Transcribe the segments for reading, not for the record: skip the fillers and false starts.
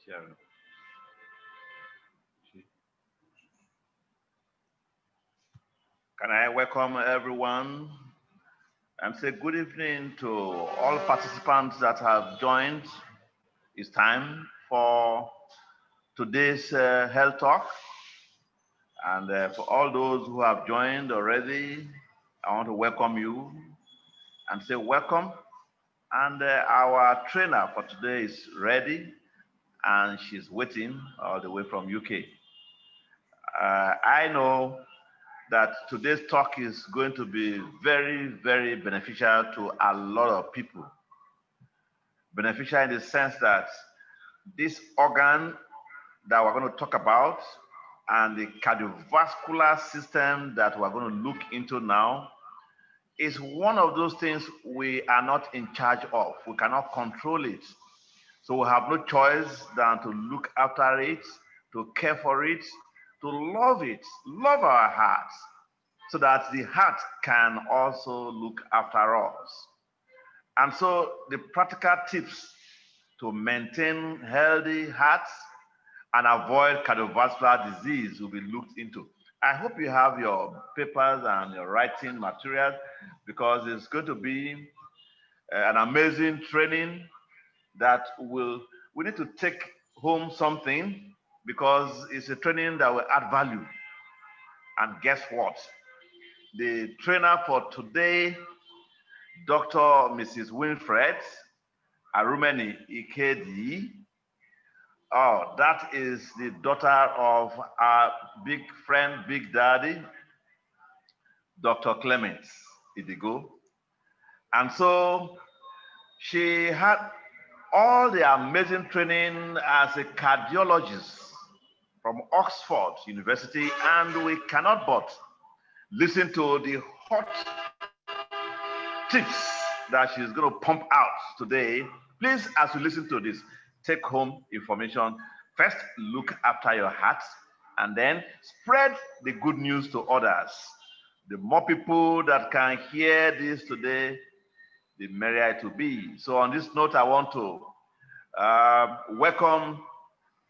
Sharon. Can I welcome everyone and say good evening to all participants that have joined? It's time for today's health talk. And for all those who have joined already, I want to welcome you and say welcome. And our trainer for today is ready and she's waiting all the way from UK. I know that today's talk is going to be very, very beneficial to a lot of people. Beneficial in the sense that this organ that we're going to talk about and the cardiovascular system that we're going to look into now is one of those things we are not in charge of. We cannot control it. So we have no choice than to look after it, to care for it, to love it, love our hearts, so that the heart can also look after us. And so the practical tips to maintain healthy hearts and avoid cardiovascular disease will be looked into. I hope you have your papers and your writing materials because it's going to be an amazing training that we need to take home something because it's a training that will add value. And guess what? The trainer for today, Dr. Mrs. Winifred, Arumehi-Ikhide. Oh, that is the daughter of our big friend, big daddy, Dr. Clements Idigo. And so she had all the amazing training as a cardiologist from Oxford University, and we cannot but listen to the hot tips that she's going to pump out today. Please, as you listen to this, take home information. First, look after your heart, and then spread the good news to others. The more people that can hear this today, the merrier it will be. So on this note, I want to welcome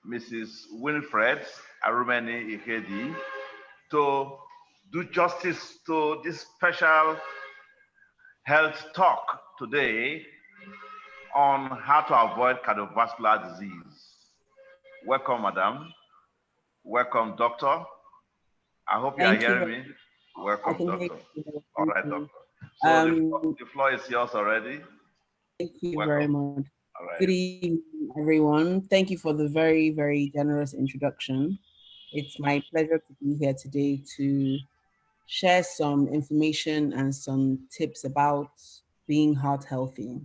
Mrs. Winifred Arumehi-Ikhide to do justice to this special health talk today on how to avoid cardiovascular disease. Welcome, madam. Welcome, doctor. I hope you are hearing me. Welcome, doctor. All right, doctor. So the floor is yours already. Thank you very much. Right. Good evening, everyone. Thank you for the very, very generous introduction. It's my pleasure to be here today to share some information and some tips about being heart healthy.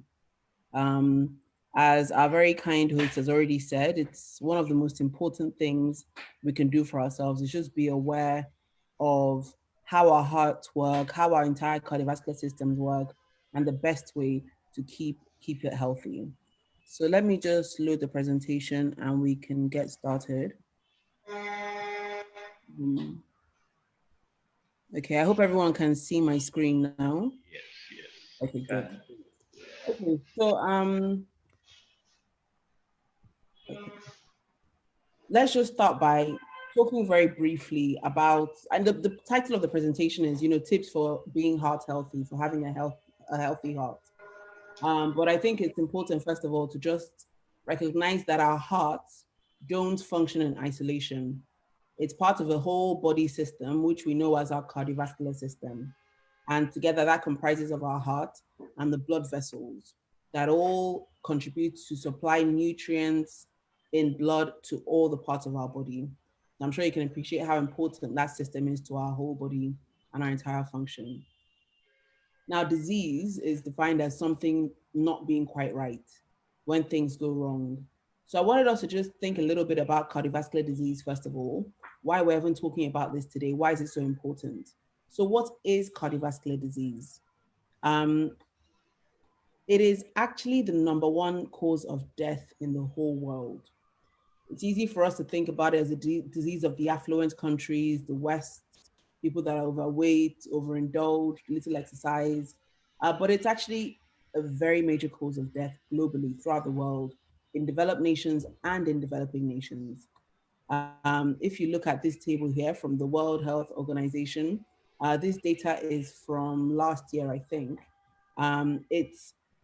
As our very kind host has already said, it's one of the most important things we can do for ourselves is just be aware of how our hearts work, how our entire cardiovascular systems work, and the best way to keep it healthy. So let me just load the presentation and we can get started. Okay, I hope everyone can see my screen now. Yes, yes. Okay, good. Okay, so let's just start by talking very briefly about, and the title of the presentation is, tips for being heart healthy, for having a healthy heart. But I think it's important, first of all, to just recognize that our hearts don't function in isolation. It's part of a whole body system, which we know as our cardiovascular system. And together that comprises of our heart and the blood vessels that all contribute to supply nutrients in blood to all the parts of our body. I'm sure you can appreciate how important that system is to our whole body and our entire function. Now, disease is defined as something not being quite right, when things go wrong. So I wanted us to just think a little bit about cardiovascular disease, first of all, why we're even talking about this today, why is it so important? So what is cardiovascular disease? It is actually the #1 cause of death in the whole world. It's easy for us to think about it as a disease of the affluent countries, the West, people that are overweight, overindulged, little exercise, but it's actually a very major cause of death globally throughout the world. in developed nations and in developing nations. If you look at this table here from the World Health Organization, this data is from last year, I think. It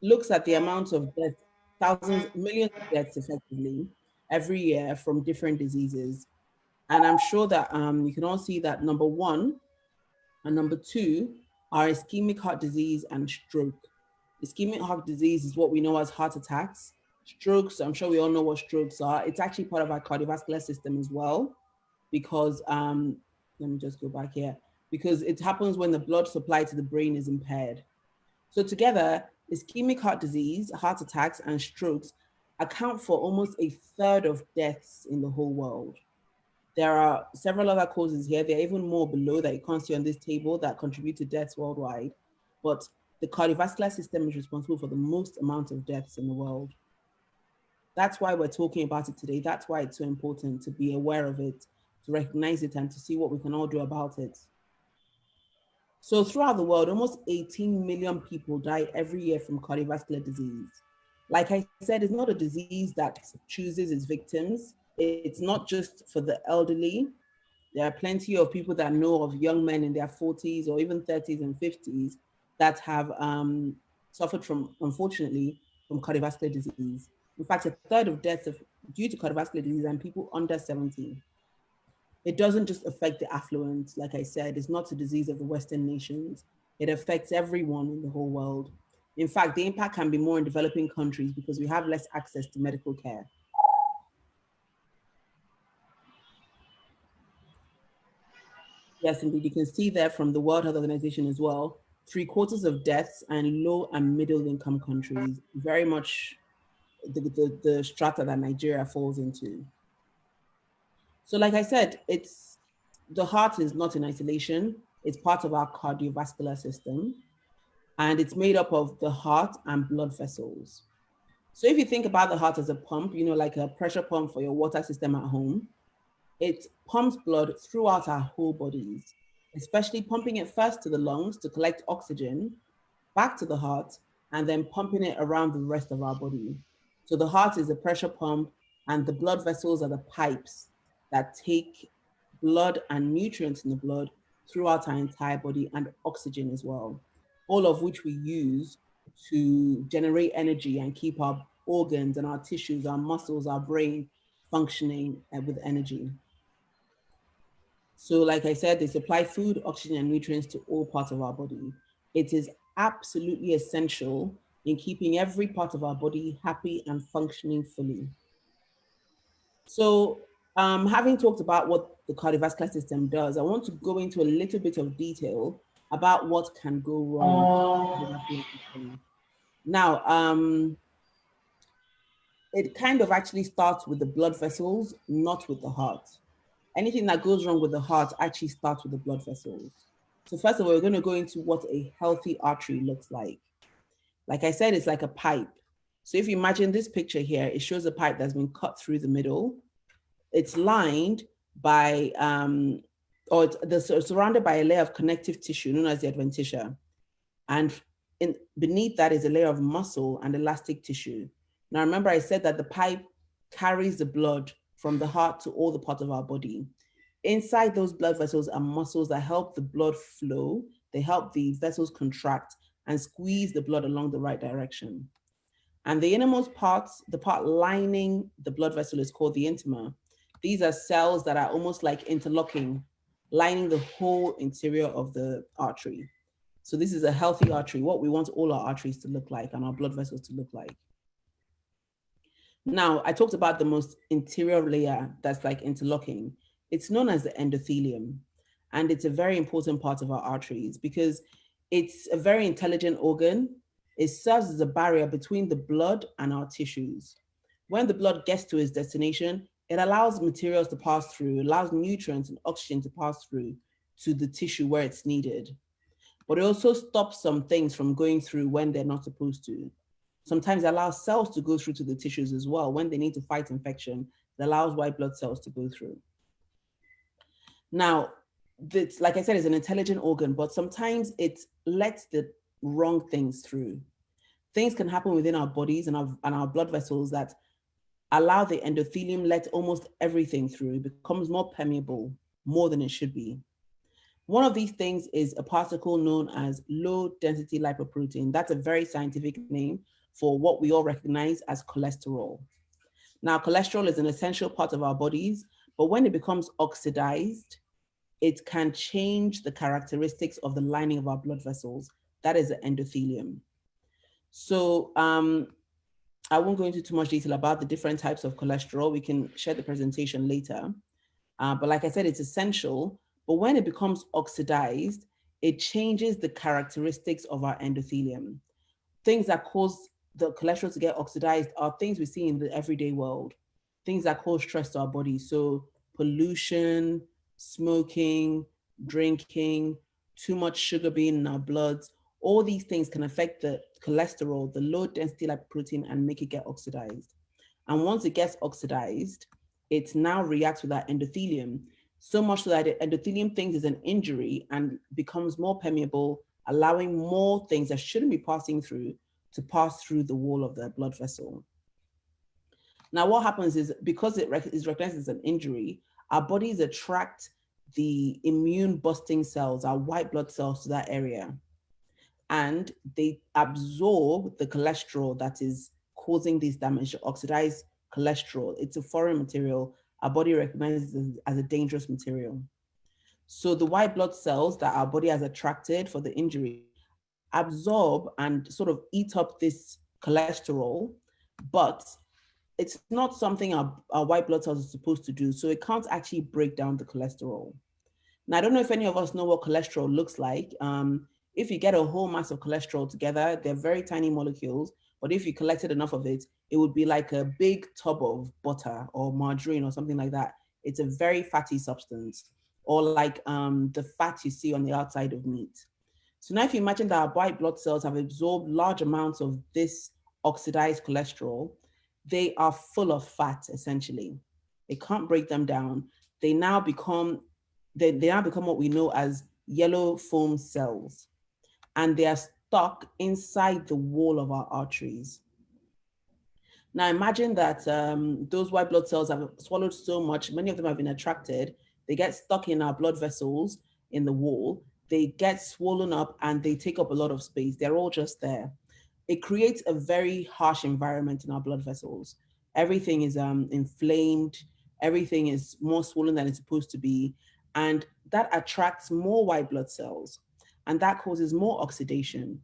looks at the amount of deaths, thousands, millions of deaths effectively every year from different diseases. And I'm sure that you can all see that number one and number two are ischemic heart disease and stroke. Ischemic heart disease is what we know as heart attacks. Strokes, I'm sure we all know what strokes are. It's actually part of our cardiovascular system as well, because let me just go back here, because it happens when the blood supply to the brain is impaired. So together, ischemic heart disease, heart attacks, and strokes account for almost a third of deaths in the whole world. There are several other causes here. There are even more below that you can't see on this table that contribute to deaths worldwide. But the cardiovascular system is responsible for the most amount of deaths in the world. That's why we're talking about it today. That's why it's so important to be aware of it, to recognize it, and to see what we can all do about it. So throughout the world, almost 18 million people die every year from cardiovascular disease. Like I said, it's not a disease that chooses its victims. It's not just for the elderly. There are plenty of people that know of young men in their 40s or even 30s and 50s that have suffered from, unfortunately, from cardiovascular disease. In fact, a third of deaths due to cardiovascular disease and people under 70. It doesn't just affect the affluent, like I said, it's not a disease of the Western nations. It affects everyone in the whole world. In fact, the impact can be more in developing countries because we have less access to medical care. Yes, indeed. You can see there from the World Health Organization as well, 3/4 of deaths are in low and middle income countries, very much the strata that Nigeria falls into. So like I said, the heart is not in isolation. It's part of our cardiovascular system, and it's made up of the heart and blood vessels. So if you think about the heart as a pump, like a pressure pump for your water system at home, it pumps blood throughout our whole bodies, especially pumping it first to the lungs to collect oxygen, back to the heart, and then pumping it around the rest of our body. So the heart is the pressure pump, and the blood vessels are the pipes that take blood and nutrients in the blood throughout our entire body and oxygen as well, all of which we use to generate energy and keep our organs and our tissues, our muscles, our brain functioning with energy. So, like I said, they supply food, oxygen, and nutrients to all parts of our body. It is absolutely essential in keeping every part of our body happy and functioning fully. So, having talked about what the cardiovascular system does, I want to go into a little bit of detail about what can go wrong with the cardiovascular system. Now, it kind of actually starts with the blood vessels, not with the heart. Anything that goes wrong with the heart actually starts with the blood vessels. So first of all, we're going to go into what a healthy artery looks like. Like I said, it's like a pipe. So if you imagine this picture here, it shows a pipe that's been cut through the middle. It's lined by, it's surrounded by a layer of connective tissue known as the adventitia. And beneath that is a layer of muscle and elastic tissue. Now, remember I said that the pipe carries the blood from the heart to all the parts of our body. Inside those blood vessels are muscles that help the blood flow. They help the vessels contract and squeeze the blood along the right direction. And the innermost parts, the part lining the blood vessel, is called the intima. These are cells that are almost like interlocking, lining the whole interior of the artery. So this is a healthy artery, what we want all our arteries to look like and our blood vessels to look like. Now, I talked about the most interior layer that's like interlocking. It's known as the endothelium, and it's a very important part of our arteries because it's a very intelligent organ. It serves as a barrier between the blood and our tissues. When the blood gets to its destination, it allows materials to pass through, allows nutrients and oxygen to pass through to the tissue where it's needed. But it also stops some things from going through when they're not supposed to. Sometimes it allows cells to go through to the tissues as well. When they need to fight infection, it allows white blood cells to go through. Now, this, like I said, is an intelligent organ, but sometimes it lets the wrong things through. Things can happen within our bodies and our blood vessels that allow the endothelium let almost everything through. It becomes more permeable, more than it should be. One of these things is a particle known as low density lipoprotein. That's a very scientific name for what we all recognize as cholesterol. Now, cholesterol is an essential part of our bodies, but when it becomes oxidized, it can change the characteristics of the lining of our blood vessels. That is the endothelium. So I won't go into too much detail about the different types of cholesterol. We can share the presentation later. But like I said, it's essential. But when it becomes oxidized, it changes the characteristics of our endothelium. Things that cause the cholesterol to get oxidized are things we see in the everyday world, things that cause stress to our body. So pollution, smoking, drinking, too much sugar being in our bloods, all these things can affect the cholesterol, the low density lipoprotein, and make it get oxidized. And once it gets oxidized, it now reacts with that endothelium, so much so that the endothelium thinks it's an injury and becomes more permeable, allowing more things that shouldn't be passing through to pass through the wall of the blood vessel. Now, what happens is because it is recognized as an injury, our bodies attract the immune busting cells, our white blood cells, to that area. And they absorb the cholesterol that is causing this damage, oxidized cholesterol. It's a foreign material. Our body recognizes it as a dangerous material. So the white blood cells that our body has attracted for the injury absorb and sort of eat up this cholesterol, but it's not something our white blood cells are supposed to do. So it can't actually break down the cholesterol. Now, I don't know if any of us know what cholesterol looks like. If you get a whole mass of cholesterol together, they're very tiny molecules, but if you collected enough of it, it would be like a big tub of butter or margarine or something like that. It's a very fatty substance, or like the fat you see on the outside of meat. So now if you imagine that our white blood cells have absorbed large amounts of this oxidized cholesterol, they are full of fat, essentially. They can't break them down. They now become what we know as yellow foam cells, and they are stuck inside the wall of our arteries. Now imagine that those white blood cells have swallowed so much, many of them have been attracted, they get stuck in our blood vessels in the wall, they get swollen up and they take up a lot of space. They're all just there. It creates a very harsh environment in our blood vessels. Everything is inflamed, everything is more swollen than it's supposed to be, and that attracts more white blood cells, and that causes more oxidation,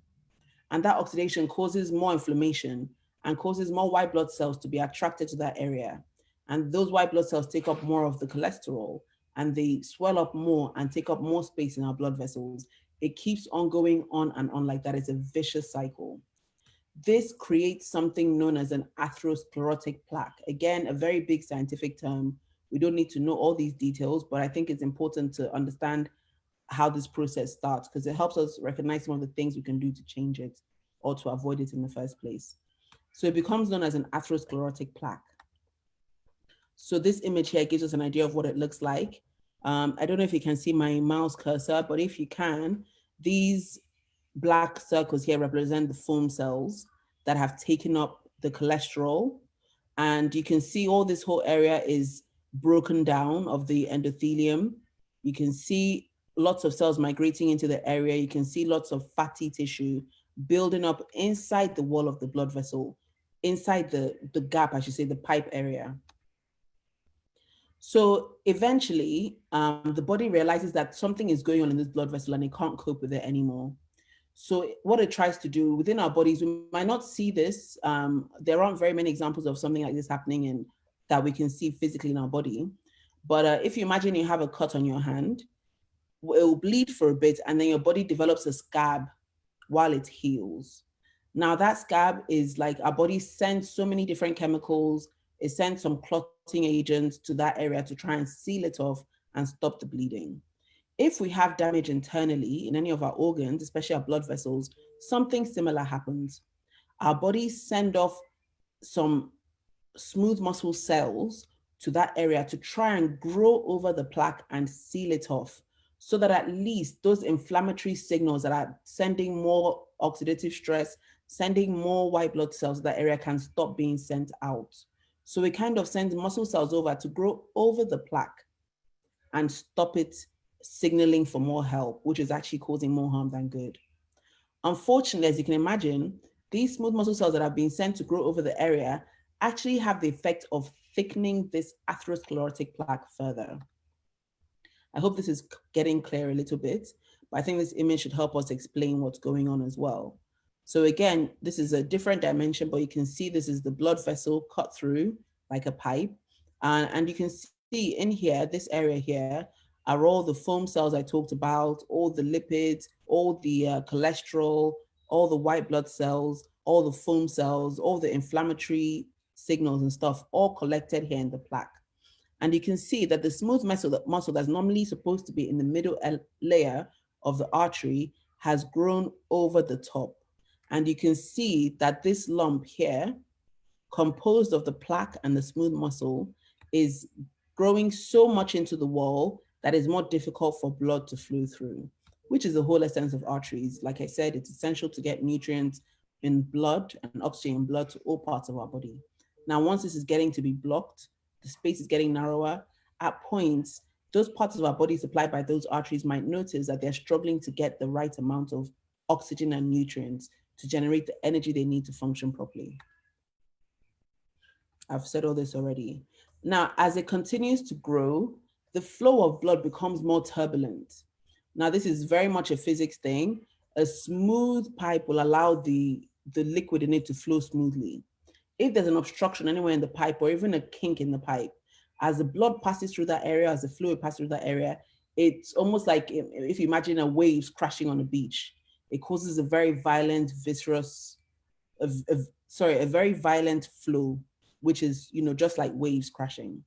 and that oxidation causes more inflammation and causes more white blood cells to be attracted to that area. And those white blood cells take up more of the cholesterol and they swell up more and take up more space in our blood vessels. It keeps on going on and on like that. It's a vicious cycle. This creates something known as an atherosclerotic plaque. Again, a very big scientific term. We don't need to know all these details, but I think it's important to understand how this process starts because it helps us recognize some of the things we can do to change it or to avoid it in the first place. So it becomes known as an atherosclerotic plaque. So this image here gives us an idea of what it looks like. I don't know if you can see my mouse cursor, but if you can, these black circles here represent the foam cells that have taken up the cholesterol. And you can see all this whole area is broken down of the endothelium. You can see lots of cells migrating into the area. You can see lots of fatty tissue building up inside the wall of the blood vessel, inside the gap, I should say, the pipe area. So eventually, the body realizes that something is going on in this blood vessel and it can't cope with it anymore. So what it tries to do within our bodies, we might not see this. There aren't very many examples of something like this happening in that we can see physically in our body. But if you imagine you have a cut on your hand, it will bleed for a bit and then your body develops a scab while it heals. Now that scab is like our body sends so many different chemicals. It sends some clotting agents to that area to try and seal it off and stop the bleeding. If we have damage internally in any of our organs, especially our blood vessels, something similar happens. Our bodies send off some smooth muscle cells to that area to try and grow over the plaque and seal it off so that at least those inflammatory signals that are sending more oxidative stress, sending more white blood cells to that area can stop being sent out. So it kind of sends muscle cells over to grow over the plaque and stop it signaling for more help, which is actually causing more harm than good. Unfortunately, as you can imagine, these smooth muscle cells that have been sent to grow over the area actually have the effect of thickening this atherosclerotic plaque further. I hope this is getting clear a little bit, but I think this image should help us explain what's going on as well. So again, this is a different dimension, but you can see this is the blood vessel cut through like a pipe. And you can see in here, this area here, are all the foam cells I talked about, all the lipids, all the cholesterol, all the white blood cells, all the foam cells, all the inflammatory signals and stuff, all collected here in the plaque. And you can see that the smooth muscle that's normally supposed to be in the middle layer of the artery has grown over the top. And you can see that this lump here, composed of the plaque and the smooth muscle, is growing so much into the wall that it's more difficult for blood to flow through, which is the whole essence of arteries. Like I said, it's essential to get nutrients in blood and oxygen in blood to all parts of our body. Now, once this is getting to be blocked, the space is getting narrower. At points, those parts of our body supplied by those arteries might notice that they're struggling to get the right amount of oxygen and nutrients to generate the energy they need to function properly. I've said all this already. Now, as it continues to grow, the flow of blood becomes more turbulent. Now, this is very much a physics thing. A smooth pipe will allow the liquid in it to flow smoothly. If there's an obstruction anywhere in the pipe or even a kink in the pipe, as the blood passes through that area, as the fluid passes through that area, it's almost like if you imagine a waves crashing on a beach. It causes a very violent, a very violent flow, which is, just like waves crashing.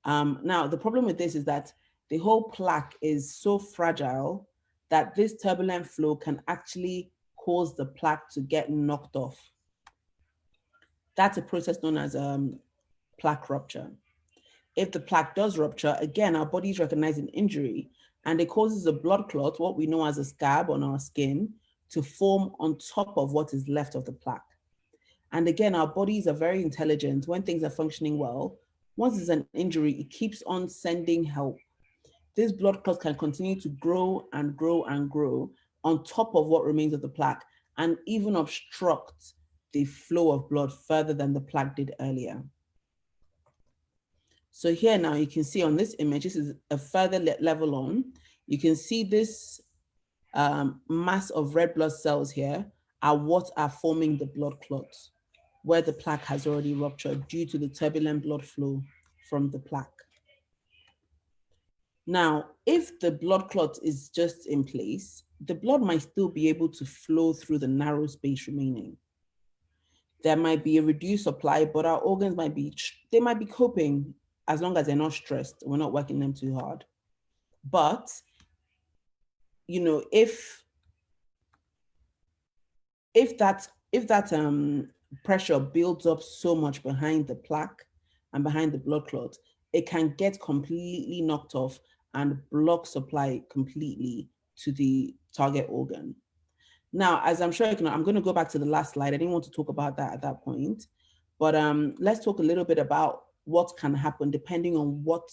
Now, the problem with this is that the whole plaque is so fragile that this turbulent flow can actually cause the plaque to get knocked off. That's a process known as plaque rupture. If the plaque does rupture, again, our bodies recognize an injury and it causes a blood clot, what we know as a scab on our skin, to form on top of what is left of the plaque. And again, our bodies are very intelligent. When things are functioning well, once there's an injury, it keeps on sending help. This blood clot can continue to grow and grow and grow on top of what remains of the plaque and even obstruct the flow of blood further than the plaque did earlier. So here now you can see on this image, this is a further level on. You can see this mass of red blood cells here are what are forming the blood clots, where the plaque has already ruptured due to the turbulent blood flow from the plaque. Now, if the blood clot is just in place, the blood might still be able to flow through the narrow space remaining. There might be a reduced supply, but our organs might be coping as long as they're not stressed. We're not working them too hard. But, if that pressure builds up so much behind the plaque and behind the blood clot, it can get completely knocked off and block supply completely to the target organ. Now, as I'm sure you can, I'm going to go back to the last slide. I didn't want to talk about that at that point, but let's talk a little bit about what can happen depending on what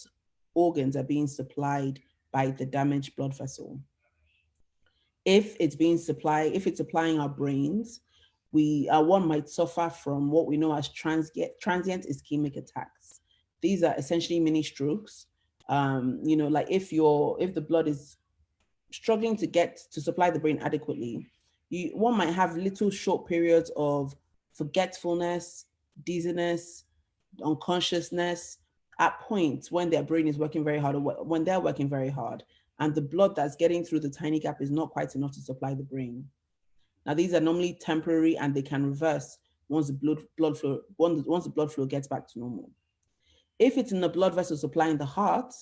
organs are being supplied by the damaged blood vessel. If it's supplying our brains, one might suffer from what we know as transient ischemic attacks. These are essentially mini strokes. Like if the blood is struggling to supply the brain adequately, one might have little short periods of forgetfulness, dizziness, unconsciousness at points when their brain is working very hard, or when they're working very hard, and the blood that's getting through the tiny gap is not quite enough to supply the brain. Now, these are normally temporary and they can reverse once the blood flow gets back to normal. If it's in the blood vessel supplying the heart,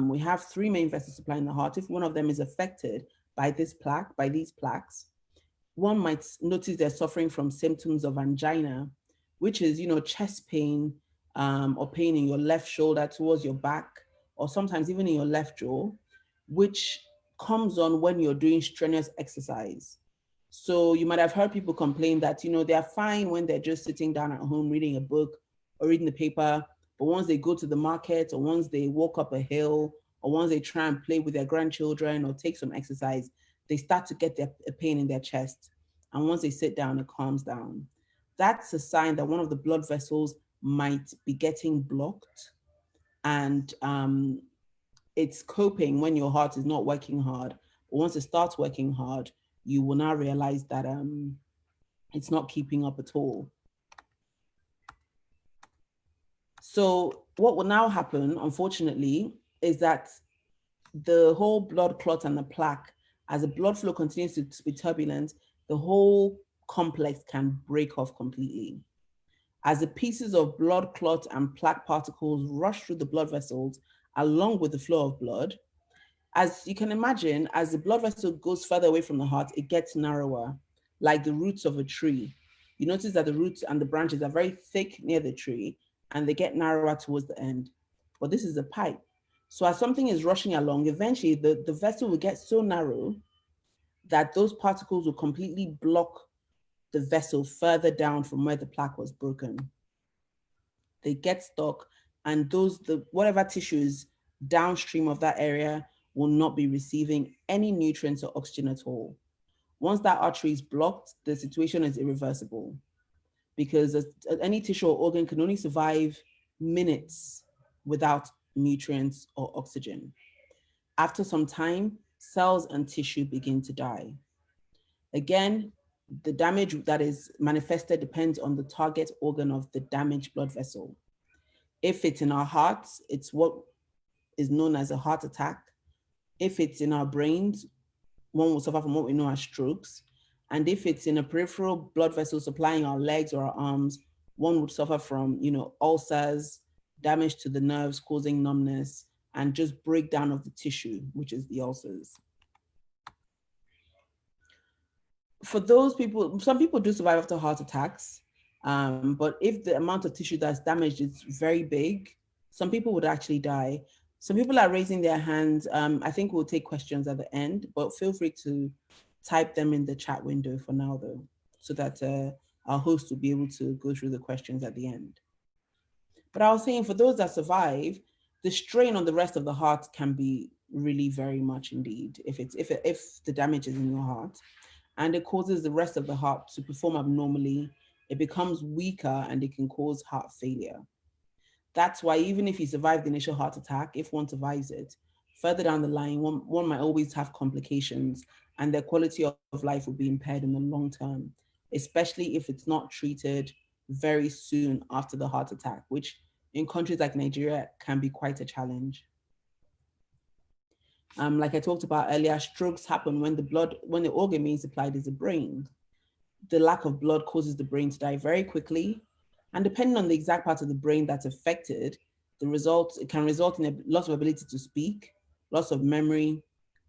we have three main vessels supplying the heart. If one of them is affected by these plaques, one might notice they're suffering from symptoms of angina, which is, chest pain or pain in your left shoulder towards your back, or sometimes even in your left jaw, which comes on when you're doing strenuous exercise. So you might have heard people complain that, they're fine when they're just sitting down at home reading a book or reading the paper, but once they go to the market, or once they walk up a hill, or once they try and play with their grandchildren or take some exercise, they start to get a pain in their chest. And once they sit down, it calms down. That's a sign that one of the blood vessels might be getting blocked, and it's coping when your heart is not working hard. But once it starts working hard, you will now realize that it's not keeping up at all. So what will now happen, unfortunately, is that the whole blood clot and the plaque, as the blood flow continues to be turbulent, the whole complex can break off completely. As the pieces of blood clot and plaque particles rush through the blood vessels along with the flow of blood, as you can imagine, as the blood vessel goes further away from the heart, it gets narrower, like the roots of a tree. You notice that the roots and the branches are very thick near the tree, and they get narrower towards the end. But this is a pipe. So as something is rushing along, eventually the vessel will get so narrow that those particles will completely block the vessel further down from where the plaque was broken. They get stuck, and whatever tissues downstream of that area will not be receiving any nutrients or oxygen at all. Once that artery is blocked, the situation is irreversible, because any tissue or organ can only survive minutes without nutrients or oxygen. After some time, cells and tissue begin to die. Again, the damage that is manifested depends on the target organ of the damaged blood vessel. If it's in our hearts, it's what is known as a heart attack. If it's in our brains, one will suffer from what we know as strokes. And if it's in a peripheral blood vessel supplying our legs or our arms, one would suffer from, ulcers, damage to the nerves causing numbness, and just breakdown of the tissue, which is the ulcers. For those people, some people do survive after heart attacks, but if the amount of tissue that's damaged is very big, some people would actually die. Some people are raising their hands. I think we'll take questions at the end, but feel free to type them in the chat window for now, though, so that our host will be able to go through the questions at the end. But I was saying, for those that survive, the strain on the rest of the heart can be really very much indeed if the damage is in your heart, and it causes the rest of the heart to perform abnormally. It becomes weaker, and it can cause heart failure. That's why even if you survive the initial heart attack, if one survives it, further down the line, one might always have complications, and their quality of life will be impaired in the long term, especially if it's not treated very soon after the heart attack, which in countries like Nigeria can be quite a challenge. Like I talked about earlier, strokes happen when the organ being supplied is the brain. The lack of blood causes the brain to die very quickly. And depending on the exact part of the brain that's affected, it can result in a loss of ability to speak, loss of memory,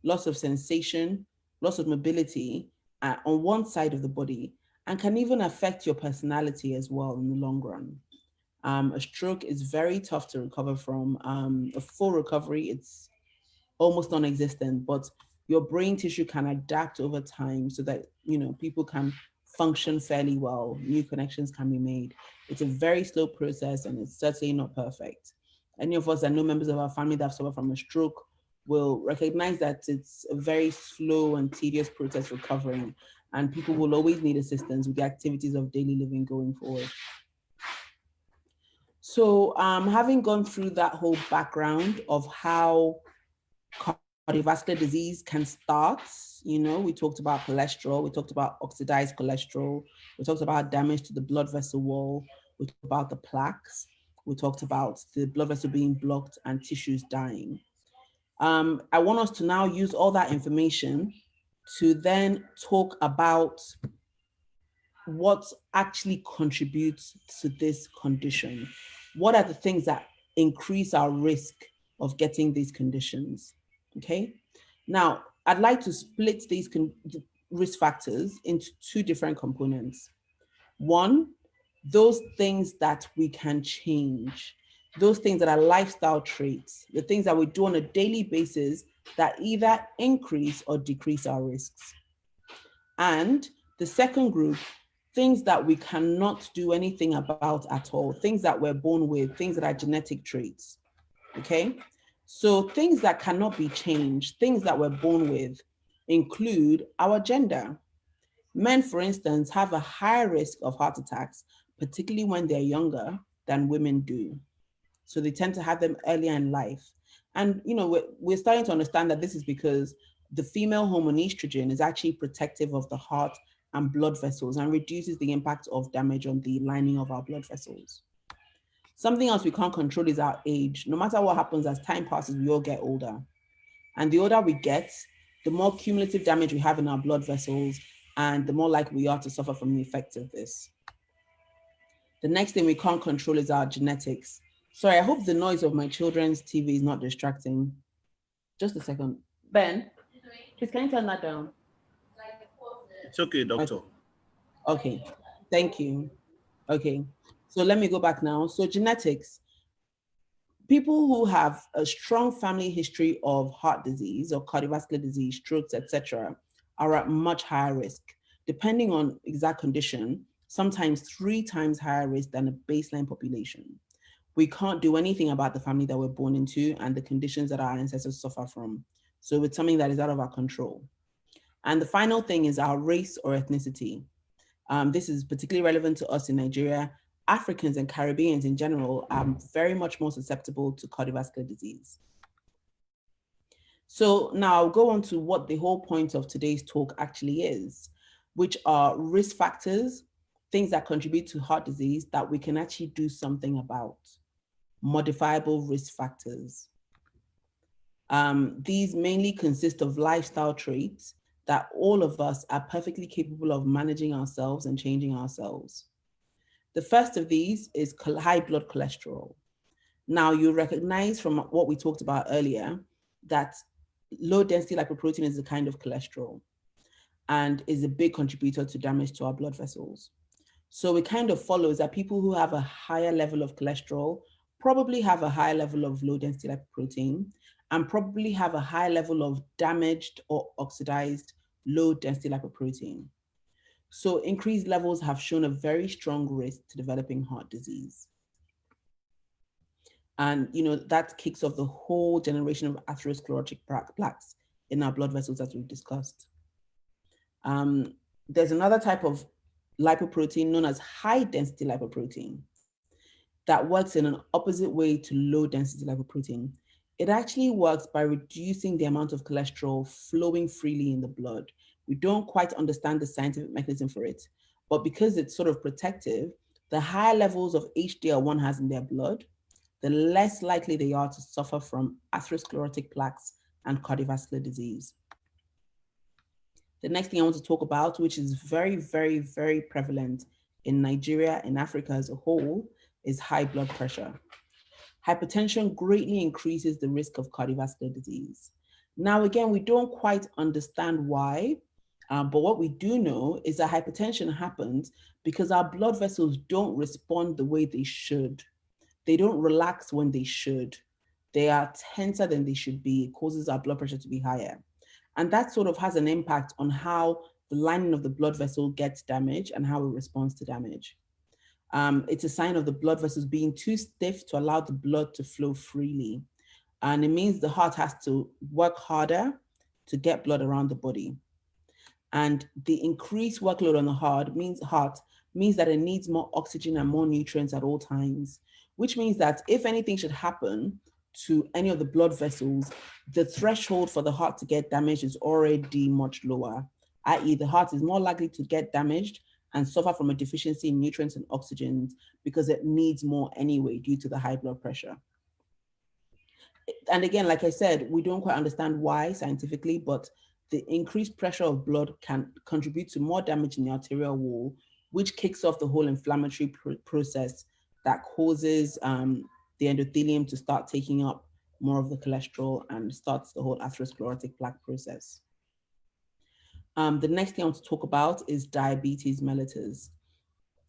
loss of sensation, loss of mobility on one side of the body, and can even affect your personality as well in the long run. A stroke is very tough to recover from. A full recovery, it's almost non-existent, but your brain tissue can adapt over time so that people can function fairly well, new connections can be made. It's a very slow process, and it's certainly not perfect. Any of us that know members of our family that have suffered from a stroke will recognize that it's a very slow and tedious process recovering, and people will always need assistance with the activities of daily living going forward. So having gone through that whole background of how cardiovascular disease can start, we talked about cholesterol, we talked about oxidized cholesterol, we talked about damage to the blood vessel wall, we talked about the plaques, we talked about the blood vessel being blocked and tissues dying. I want us to now use all that information to then talk about what actually contributes to this condition. What are the things that increase our risk of getting these conditions? Okay. Now, I'd like to split these risk factors into two different components. One, those things that we can change, those things that are lifestyle traits, the things that we do on a daily basis that either increase or decrease our risks. And the second group, things that we cannot do anything about at all, things that we're born with, things that are genetic traits, okay? So things that cannot be changed, things that we're born with, include our gender. Men, for instance, have a higher risk of heart attacks, particularly when they're younger, than women do. So they tend to have them earlier in life. And we're starting to understand that this is because the female hormone estrogen is actually protective of the heart and blood vessels and reduces the impact of damage on the lining of our blood vessels. Something else we can't control is our age. No matter what happens, as time passes, we all get older. And the older we get, the more cumulative damage we have in our blood vessels, and the more likely we are to suffer from the effects of this. The next thing we can't control is our genetics. Sorry, I hope the noise of my children's TV is not distracting. Just a second. Ben, please can you turn that down? It's okay, doctor. Okay, thank you. Okay, so let me go back now. So genetics. People who have a strong family history of heart disease or cardiovascular disease, strokes, etc., are at much higher risk. Depending on exact condition, sometimes 3 times higher risk than a baseline population. We can't do anything about the family that we're born into and the conditions that our ancestors suffer from. So it's something that is out of our control. And the final thing is our race or ethnicity. This is particularly relevant to us in Nigeria. Africans and Caribbeans in general are very much more susceptible to cardiovascular disease. So now I'll go on to what the whole point of today's talk actually is, which are risk factors, things that contribute to heart disease that we can actually do something about, modifiable risk factors. These mainly consist of lifestyle traits that all of us are perfectly capable of managing ourselves and changing ourselves. The first of these is high blood cholesterol. Now you recognize from what we talked about earlier that low density lipoprotein is a kind of cholesterol and is a big contributor to damage to our blood vessels. So it kind of follows that people who have a higher level of cholesterol probably have a higher level of low density lipoprotein and probably have a high level of damaged or oxidized low density lipoprotein. So increased levels have shown a very strong risk to developing heart disease. And that kicks off the whole generation of atherosclerotic plaques in our blood vessels, as we've discussed. There's another type of lipoprotein known as high density lipoprotein that works in an opposite way to low density lipoprotein. It actually works by reducing the amount of cholesterol flowing freely in the blood. We don't quite understand the scientific mechanism for it, but because it's sort of protective, the higher levels of HDL1 has in their blood, the less likely they are to suffer from atherosclerotic plaques and cardiovascular disease. The next thing I want to talk about, which is very, very, very prevalent in Nigeria and Africa as a whole, is high blood pressure. Hypertension greatly increases the risk of cardiovascular disease. Now, again, we don't quite understand why, but what we do know is that hypertension happens because our blood vessels don't respond the way they should. They don't relax when they should. They are tenser than they should be. It causes our blood pressure to be higher. And that sort of has an impact on how the lining of the blood vessel gets damaged and how it responds to damage. It's a sign of the blood vessels being too stiff to allow the blood to flow freely. And it means the heart has to work harder to get blood around the body. And the increased workload on the heart means that it needs more oxygen and more nutrients at all times, which means that if anything should happen to any of the blood vessels, the threshold for the heart to get damaged is already much lower, i.e. the heart is more likely to get damaged and suffer from a deficiency in nutrients and oxygen because it needs more anyway due to the high blood pressure. And again, like I said, we don't quite understand why scientifically, but the increased pressure of blood can contribute to more damage in the arterial wall, which kicks off the whole inflammatory process that causes the endothelium to start taking up more of the cholesterol and starts the whole atherosclerotic plaque process. The next thing I want to talk about is diabetes mellitus.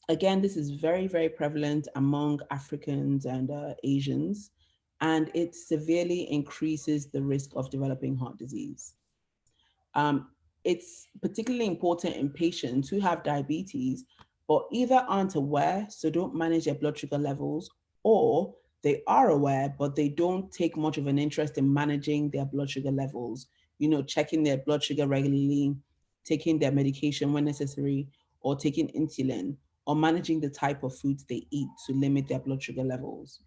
Again, this is very, very prevalent among Africans and Asians, and it severely increases the risk of developing heart disease. It's particularly important in patients who have diabetes but either aren't aware, so don't manage their blood sugar levels, or they are aware, but they don't take much of an interest in managing their blood sugar levels, checking their blood sugar regularly, taking their medication when necessary, or taking insulin, or managing the type of foods they eat to limit their blood sugar levels.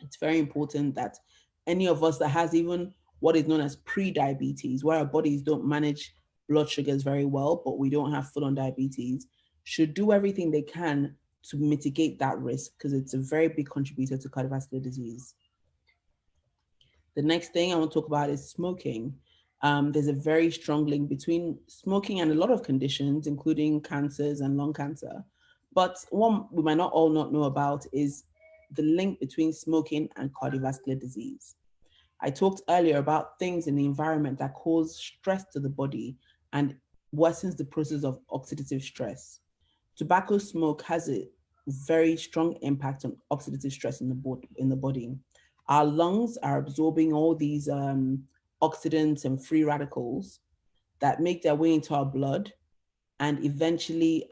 It's very important that any of us that has even what is known as pre-diabetes, where our bodies don't manage blood sugars very well, but we don't have full-on diabetes, should do everything they can to mitigate that risk, because it's a very big contributor to cardiovascular disease. The next thing I want to talk about is smoking. There's a very strong link between smoking and a lot of conditions, including cancers and lung cancer. But one we might not all not know about is the link between smoking and cardiovascular disease. I talked earlier about things in the environment that cause stress to the body and worsens the process of oxidative stress. Tobacco smoke has a very strong impact on oxidative stress in the body. Our lungs are absorbing all these oxidants and free radicals that make their way into our blood and eventually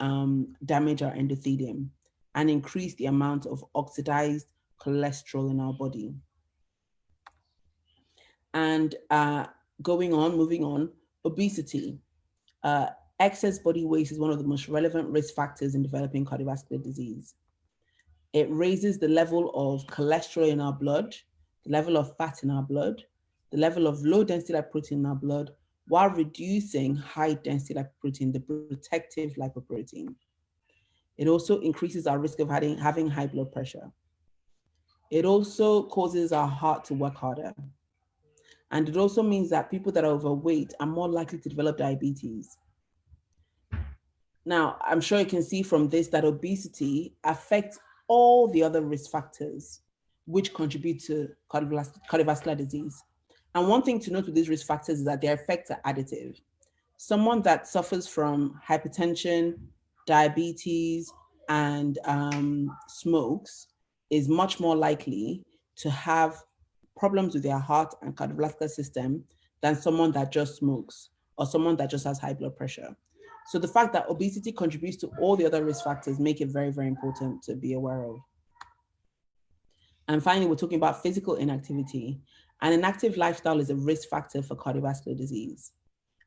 damage our endothelium and increase the amount of oxidized cholesterol in our body. And moving on, obesity. Excess body weight is one of the most relevant risk factors in developing cardiovascular disease. It raises the level of cholesterol in our blood, the level of fat in our blood, the level of low density lipoprotein in our blood, while reducing high density lipoprotein, the protective lipoprotein. It also increases our risk of having high blood pressure. It also causes our heart to work harder. And it also means that people that are overweight are more likely to develop diabetes. Now, I'm sure you can see from this that obesity affects all the other risk factors which contribute to cardiovascular disease. And one thing to note with these risk factors is that their effects are additive. Someone that suffers from hypertension, diabetes, and smokes is much more likely to have problems with their heart and cardiovascular system than someone that just smokes or someone that just has high blood pressure. So the fact that obesity contributes to all the other risk factors make it very, very important to be aware of. And finally, we're talking about physical inactivity. And an active lifestyle is a risk factor for cardiovascular disease.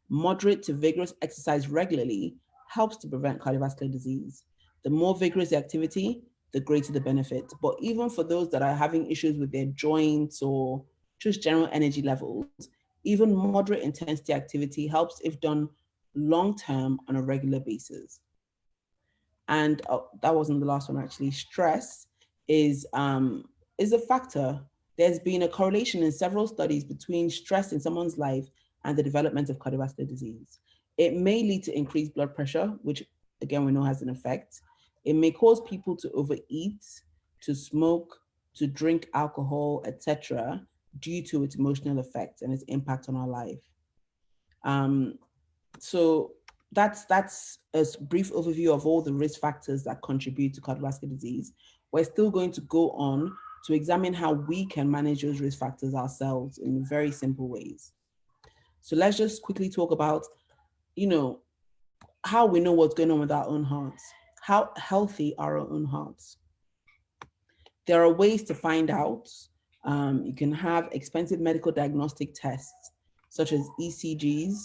Moderate to vigorous exercise regularly helps to prevent cardiovascular disease. The more vigorous the activity, the greater the benefit. But even for those that are having issues with their joints or just general energy levels, even moderate intensity activity helps if done long-term on a regular basis. And that wasn't the last one actually. Stress is a factor. There's been a correlation in several studies between stress in someone's life and the development of cardiovascular disease. It may lead to increased blood pressure, which again we know has an effect. It may cause people to overeat, to smoke, to drink alcohol, etc., due to its emotional effect and its impact on our life. So that's a brief overview of all the risk factors that contribute to cardiovascular disease. We're still going to go on to examine how we can manage those risk factors ourselves in very simple ways. So let's just quickly talk about, how we know what's going on with our own hearts. How healthy are our own hearts? There are ways to find out. You can have expensive medical diagnostic tests, such as ECGs,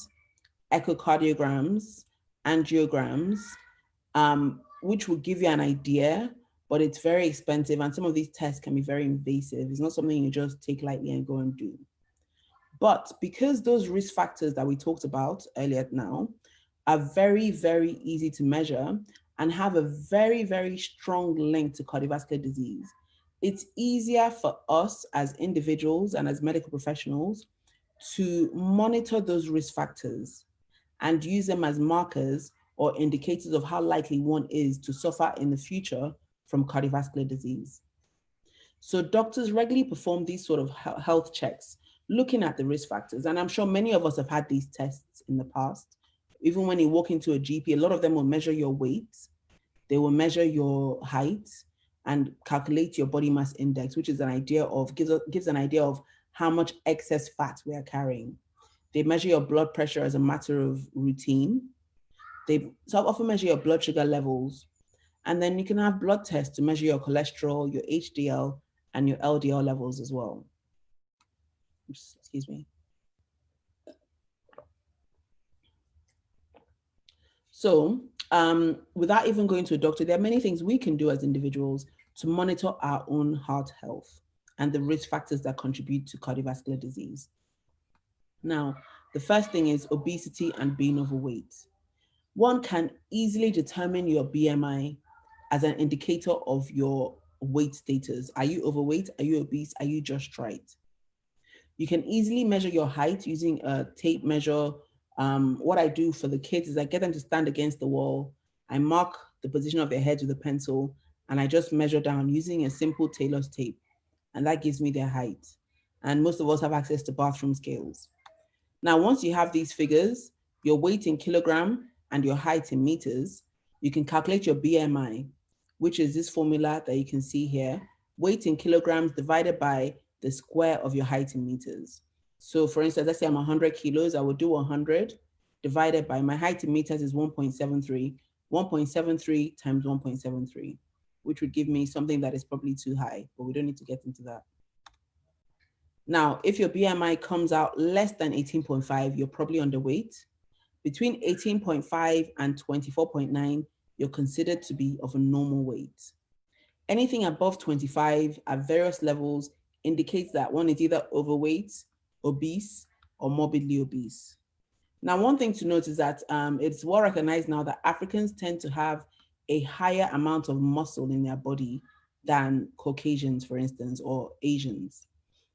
echocardiograms, angiograms, which will give you an idea, but it's very expensive. And some of these tests can be very invasive. It's not something you just take lightly and go and do. But because those risk factors that we talked about earlier now are very, very easy to measure and have a very, very strong link to cardiovascular disease, it's easier for us as individuals and as medical professionals to monitor those risk factors and use them as markers or indicators of how likely one is to suffer in the future from cardiovascular disease. So doctors regularly perform these sort of health checks, looking at the risk factors. And I'm sure many of us have had these tests in the past. Even when you walk into a GP, a lot of them will measure your weight, they will measure your height and calculate your body mass index, which is an idea of, gives an idea of how much excess fat we are carrying. They measure your blood pressure as a matter of routine. They often measure your blood sugar levels. And then you can have blood tests to measure your cholesterol, your HDL, and your LDL levels as well. Excuse me. So without even going to a doctor, there are many things we can do as individuals to monitor our own heart health and the risk factors that contribute to cardiovascular disease. Now, the first thing is obesity and being overweight. One can easily determine your BMI as an indicator of your weight status. Are you overweight? Are you obese? Are you just right? You can easily measure your height using a tape measure. What I do for the kids is I get them to stand against the wall. I mark the position of their heads with a pencil, and I just measure down using a simple tailor's tape. And that gives me their height. And most of us have access to bathroom scales. Now, once you have these figures, your weight in kilogram and your height in meters, you can calculate your BMI, which is this formula that you can see here, weight in kilograms divided by the square of your height in meters. So for instance, let's say I'm 100 kilos, I would do 100 divided by my height in meters is 1.73, 1.73 times 1.73, which would give me something that is probably too high, but we don't need to get into that. Now, if your BMI comes out less than 18.5, you're probably underweight. Between 18.5 and 24.9, you're considered to be of a normal weight. Anything above 25 at various levels indicates that one is either overweight, obese, or morbidly obese. Now, one thing to note is that it's well recognized now that Africans tend to have a higher amount of muscle in their body than Caucasians, for instance, or Asians,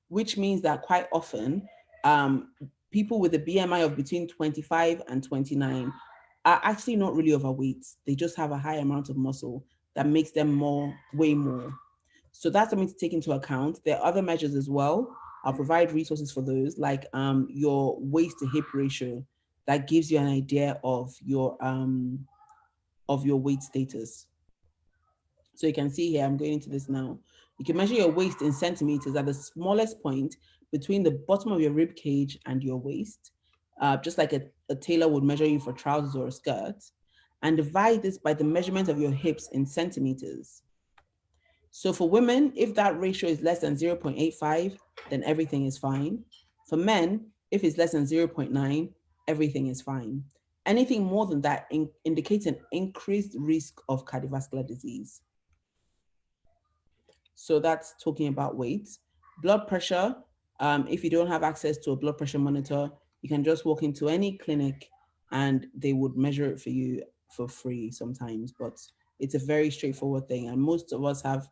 which means that quite often people with a BMI of between 25 and 29 are actually not really overweight. They just have a high amount of muscle that makes them way more. So that's something to take into account. There are other measures as well. I'll provide resources for those, like your waist to hip ratio, that gives you an idea of your weight status. So you can see here, I'm going into this now. You can measure your waist in centimeters at the smallest point between the bottom of your rib cage and your waist, just like a tailor would measure you for trousers or a skirt, and divide this by the measurement of your hips in centimeters. So for women, if that ratio is less than 0.85, then everything is fine. For men, if it's less than 0.9, everything is fine. Anything more than that indicates an increased risk of cardiovascular disease. So that's talking about weight. Blood pressure, if you don't have access to a blood pressure monitor, you can just walk into any clinic and they would measure it for you for free sometimes, but it's a very straightforward thing. And most of us have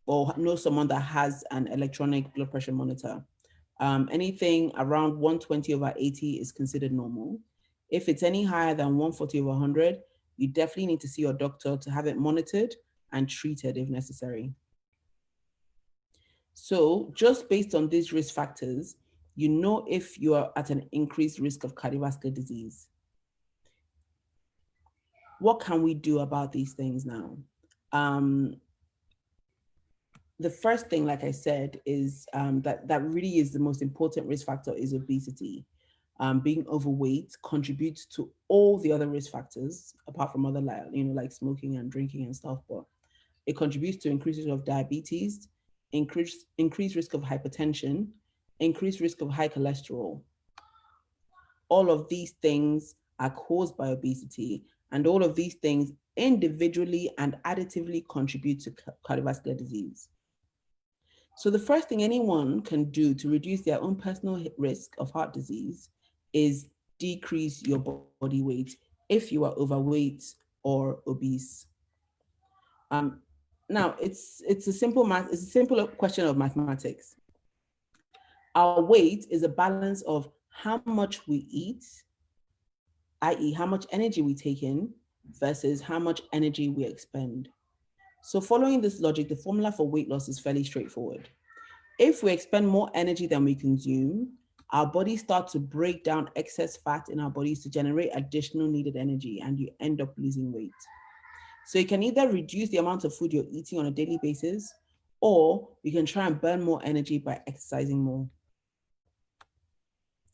or know someone that has an electronic blood pressure monitor. Anything around 120/80 is considered normal. If it's any higher than 140/100, you definitely need to see your doctor to have it monitored and treated if necessary. So just based on these risk factors, you know if you are at an increased risk of cardiovascular disease. What can we do about these things now? The first thing, like I said, is that really is the most important risk factor is obesity. Being overweight contributes to all the other risk factors, apart from other like smoking and drinking and stuff, but it contributes to increases of diabetes, increased risk of hypertension, increased risk of high cholesterol. All of these things are caused by obesity, and all of these things individually and additively contribute to cardiovascular disease. So the first thing anyone can do to reduce their own personal risk of heart disease is decrease your body weight if you are overweight or obese. Now it's a simple question of mathematics. Our weight is a balance of how much we eat, i.e. how much energy we take in versus how much energy we expend. So following this logic, the formula for weight loss is fairly straightforward. If we expend more energy than we consume, our bodies start to break down excess fat in our bodies to generate additional needed energy, and you end up losing weight. So you can either reduce the amount of food you're eating on a daily basis, or you can try and burn more energy by exercising more.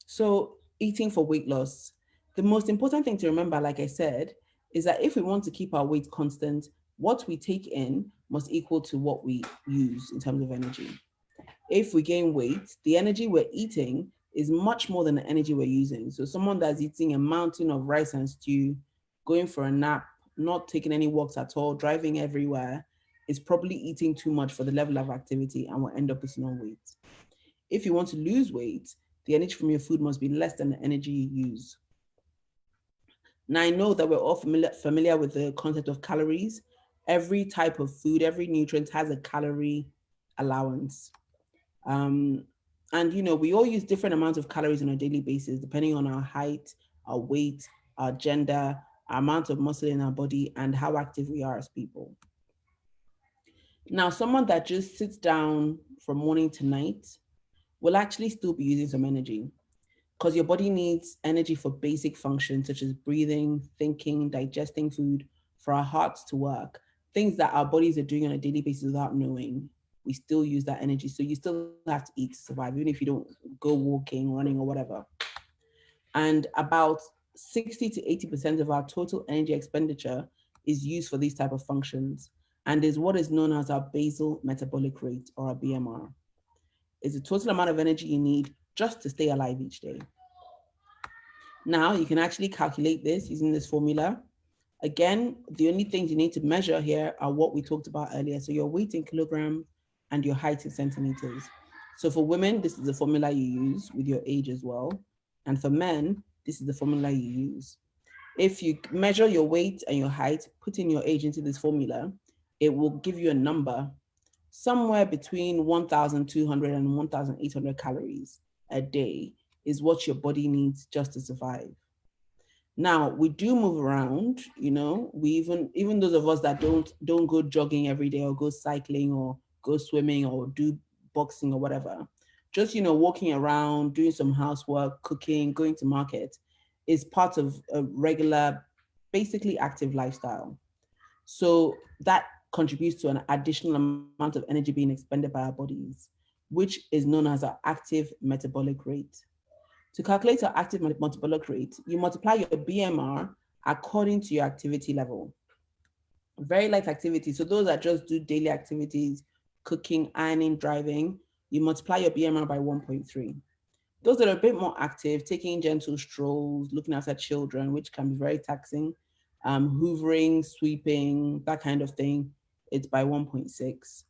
So eating for weight loss. The most important thing to remember, like I said, is that if we want to keep our weight constant, what we take in must equal to what we use in terms of energy. If we gain weight, the energy we're eating is much more than the energy we're using. So someone that's eating a mountain of rice and stew, going for a nap, not taking any walks at all, driving everywhere, is probably eating too much for the level of activity and will end up putting on weight. If you want to lose weight, the energy from your food must be less than the energy you use. Now, I know that we're all familiar with the concept of calories. Every type of food, every nutrient has a calorie allowance. Um, and, we all use different amounts of calories on a daily basis, depending on our height, our weight, our gender, our amount of muscle in our body, and how active we are as people. Now, someone that just sits down from morning to night will actually still be using some energy, because your body needs energy for basic functions such as breathing, thinking, digesting food, for our hearts to work, things that our bodies are doing on a daily basis without knowing. We still use that energy. So you still have to eat to survive, even if you don't go walking, running, or whatever. And about 60 to 80% of our total energy expenditure is used for these type of functions, and is what is known as our basal metabolic rate, or our BMR. It's the total amount of energy you need just to stay alive each day. Now, you can actually calculate this using this formula. Again, the only things you need to measure here are what we talked about earlier. So your weight in kilograms and your height in centimeters. So for women, this is the formula you use with your age as well. And for men, this is the formula you use. If you measure your weight and your height, put in your age into this formula, it will give you a number somewhere between 1,200 and 1,800 calories a day is what your body needs just to survive. Now, we do move around, we even those of us that don't go jogging every day, or go cycling, or go swimming, or do boxing, or whatever. Just, walking around, doing some housework, cooking, going to market is part of a regular, basically active lifestyle. So that contributes to an additional amount of energy being expended by our bodies, which is known as our active metabolic rate. To calculate your active metabolic rate, you multiply your BMR according to your activity level. Very light activity, so those that just do daily activities, cooking, ironing, driving, you multiply your BMR by 1.3. Those that are a bit more active, taking gentle strolls, looking after children, which can be very taxing, hoovering, sweeping, that kind of thing, it's by 1.6.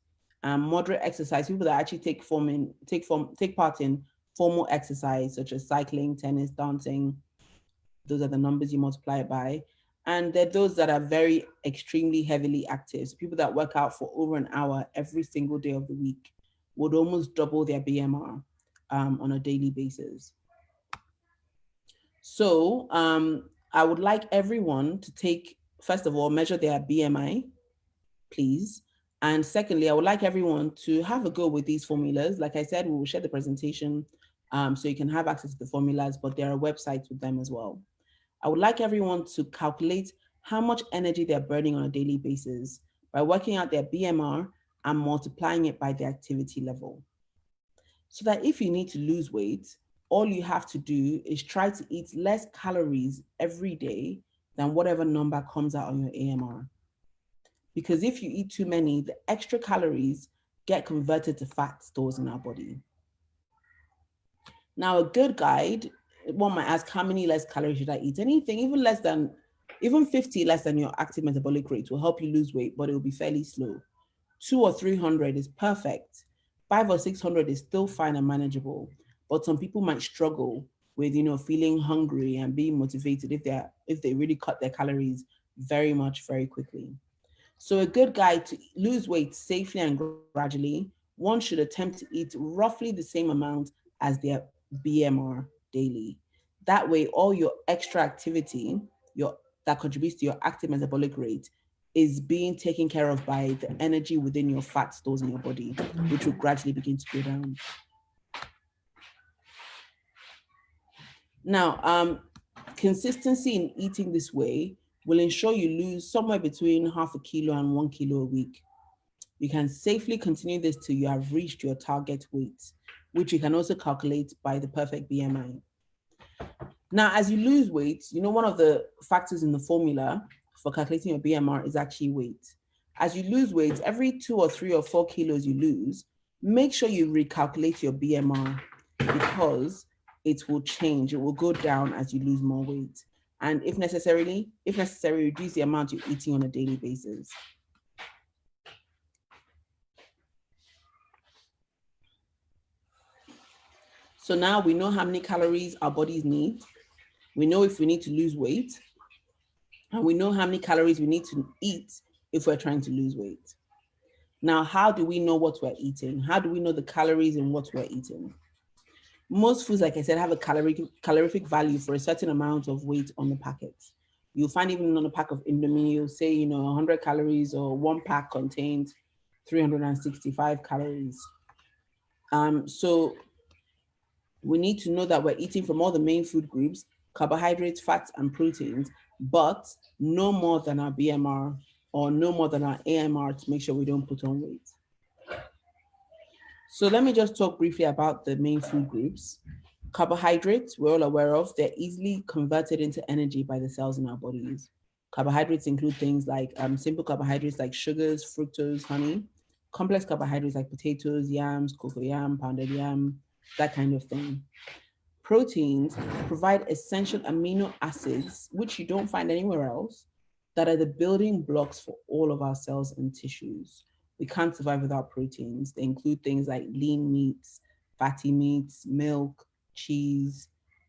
Moderate exercise, people that actually take part in formal exercise such as cycling, tennis, dancing, those are the numbers you multiply it by. And there are those that are very extremely heavily active. So people that work out for over an hour every single day of the week would almost double their BMR on a daily basis. So I would like everyone to take, first of all, measure their BMI, please. And secondly, I would like everyone to have a go with these formulas. Like I said, we will share the presentation so you can have access to the formulas, but there are websites with them as well. I would like everyone to calculate how much energy they're burning on a daily basis by working out their BMR and multiplying it by the activity level. So that if you need to lose weight, all you have to do is try to eat less calories every day than whatever number comes out on your AMR. Because if you eat too many, the extra calories get converted to fat stores in our body. Now, a good guide, one might ask, how many less calories should I eat? Anything, even 50 less than your active metabolic rate will help you lose weight, but it will be fairly slow. 200 or 300 is perfect. 500 or 600 is still fine and manageable, but some people might struggle with, feeling hungry and being motivated if they really cut their calories very much, very quickly. So a good guide to lose weight safely and gradually, one should attempt to eat roughly the same amount as their BMR daily. That way, all your extra activity that contributes to your active metabolic rate is being taken care of by the energy within your fat stores in your body, which will gradually begin to go down. Now, consistency in eating this way will ensure you lose somewhere between 0.5 kilo and 1 kilo a week. You can safely continue this till you have reached your target weight, which you can also calculate by the perfect BMI. Now, as you lose weight, one of the factors in the formula for calculating your BMR is actually weight. As you lose weight, every 2 or 3 or 4 kilos you lose, make sure you recalculate your BMR, because it will change. It will go down as you lose more weight. And if necessary, reduce the amount you're eating on a daily basis. So now we know how many calories our bodies need. We know if we need to lose weight, and we know how many calories we need to eat if we're trying to lose weight. Now, how do we know what we're eating? How do we know the calories in what we're eating? Most foods, like I said, have a calorific value for a certain amount of weight on the packet. You'll find even on a pack of Indomie, you'll say, 100 calories, or one pack contains 365 calories. So we need to know that we're eating from all the main food groups, carbohydrates, fats, and proteins, but no more than our BMR or no more than our AMR to make sure we don't put on weight. So let me just talk briefly about the main food groups. Carbohydrates, we're all aware of, they're easily converted into energy by the cells in our bodies. Carbohydrates include things like simple carbohydrates like sugars, fructose, honey, complex carbohydrates like potatoes, yams, cocoyam, pounded yam, that kind of thing. Proteins provide essential amino acids, which you don't find anywhere else, that are the building blocks for all of our cells and tissues. We can't survive without proteins. They include things like lean meats, fatty meats, milk, cheese,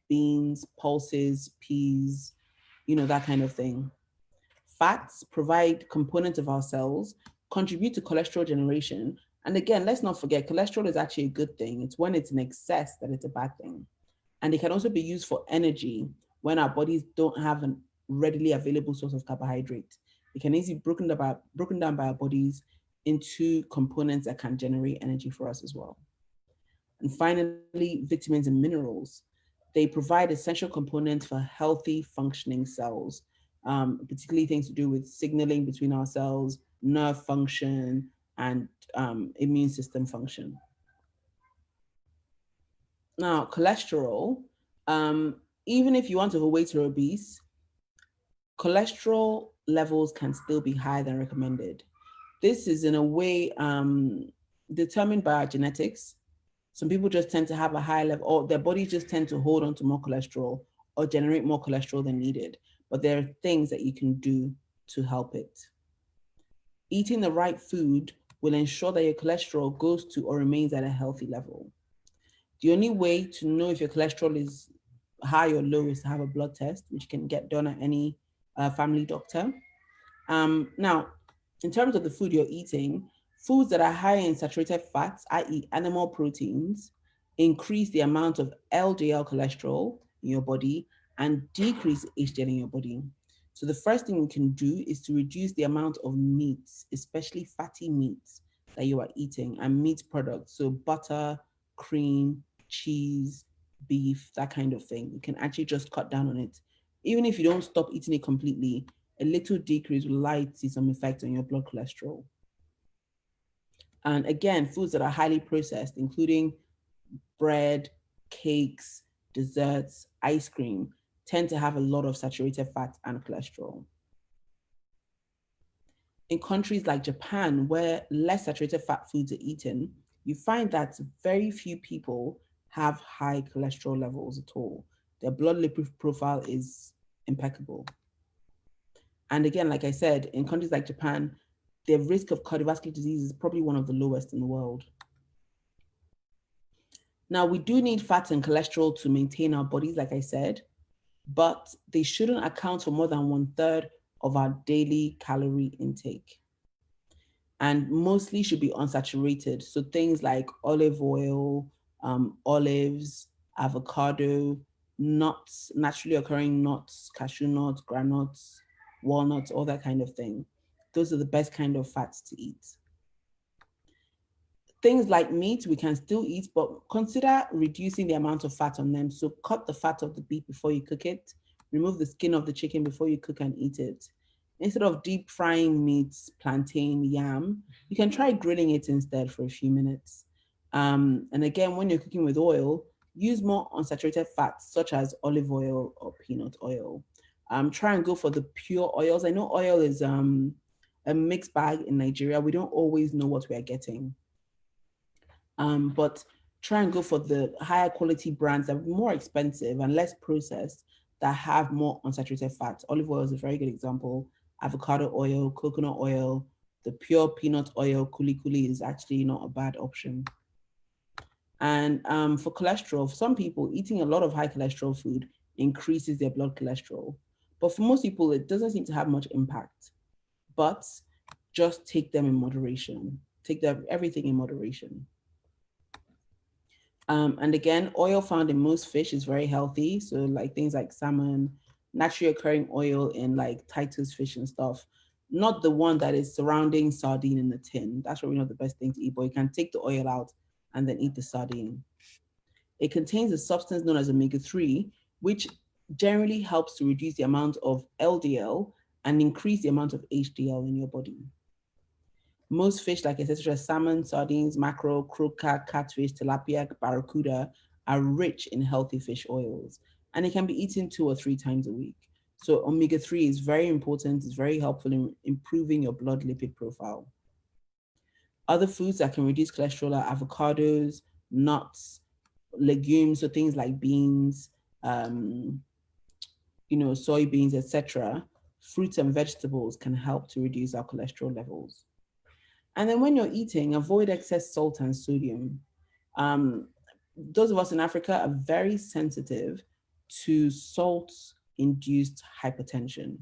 beans, pulses, peas, that kind of thing. Fats provide components of our cells, contribute to cholesterol generation. And again, let's not forget, cholesterol is actually a good thing. It's when it's in excess that it's a bad thing. And it can also be used for energy when our bodies don't have a readily available source of carbohydrate. It can easily be broken down by our bodies into components that can generate energy for us as well. And finally, vitamins and minerals. They provide essential components for healthy functioning cells, particularly things to do with signaling between our cells, nerve function, and immune system function. Now, cholesterol, even if you aren't overweight or obese, cholesterol levels can still be higher than recommended. This is in a way determined by our genetics. Some people just tend to have a high level, or their bodies just tend to hold on to more cholesterol or generate more cholesterol than needed. But there are things that you can do to help it. Eating the right food will ensure that your cholesterol goes to or remains at a healthy level. The only way to know if your cholesterol is high or low is to have a blood test, which can get done at any family doctor. Now, in terms of the food you're eating, foods that are high in saturated fats, i.e. animal proteins, increase the amount of LDL cholesterol in your body and decrease HDL in your body. So the first thing we can do is to reduce the amount of meats, especially fatty meats that you are eating, and meat products. So butter, cream, cheese, beef, that kind of thing. You can actually just cut down on it. Even if you don't stop eating it completely, a little decrease will likely see some effect on your blood cholesterol. And again, foods that are highly processed, including bread, cakes, desserts, ice cream, tend to have a lot of saturated fat and cholesterol. In countries like Japan, where less saturated fat foods are eaten, you find that very few people have high cholesterol levels at all. Their blood lipid profile is impeccable. And again, like I said, in countries like Japan, the risk of cardiovascular disease is probably one of the lowest in the world. Now, we do need fats and cholesterol to maintain our bodies, like I said, but they shouldn't account for more than 1/3 of our daily calorie intake. And mostly should be unsaturated. So things like olive oil, olives, avocado, nuts, naturally occurring nuts, cashew nuts, granules, walnuts, all that kind of thing. Those are the best kind of fats to eat. Things like meat, we can still eat, but consider reducing the amount of fat on them. So cut the fat of the beef before you cook it. Remove the skin of the chicken before you cook and eat it. Instead of deep frying meats, plantain, yam, you can try grilling it instead for a few minutes. And again, when you're cooking with oil, Use more unsaturated fats such as olive oil or peanut oil. Try and go for the pure oils. I know oil is a mixed bag in Nigeria. We don't always know what we are getting. But try and go for the higher quality brands that are more expensive and less processed, that have more unsaturated fats. Olive oil is a very good example. Avocado oil, coconut oil, the pure peanut oil, kuli kuli is actually not a bad option. And for cholesterol, for some people, eating a lot of high cholesterol food increases their blood cholesterol. But for most people, it doesn't seem to have much impact. But just take them in moderation. Take everything in moderation. And again, oil found in most fish is very healthy. So like things like salmon, naturally occurring oil in like Titus fish and stuff. Not the one that is surrounding sardine in the tin. That's probably not the best thing to eat, but you can take the oil out and then eat the sardine. It contains a substance known as omega-3, which generally helps to reduce the amount of LDL and increase the amount of HDL in your body. Most fish, like I said, such as salmon, sardines, mackerel, croaker, catfish, tilapia, barracuda, are rich in healthy fish oils, and it can be eaten 2 or 3 times a week. So omega-3 is very important. It's very helpful in improving your blood lipid profile. Other foods that can reduce cholesterol are avocados, nuts, legumes, so things like beans, soybeans, etc. Fruits and vegetables can help to reduce our cholesterol levels. And then when you're eating, avoid excess salt and sodium. Those of us in Africa are very sensitive to salt-induced hypertension.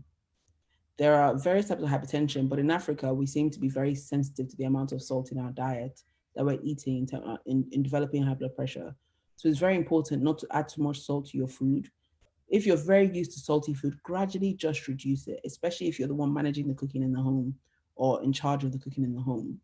There are various types of hypertension, but in Africa, we seem to be very sensitive to the amount of salt in our diet that we're eating in developing high blood pressure. So it's very important not to add too much salt to your food. If you're very used to salty food, gradually just reduce it, especially if you're the one managing the cooking in the home or in charge of the cooking in the home.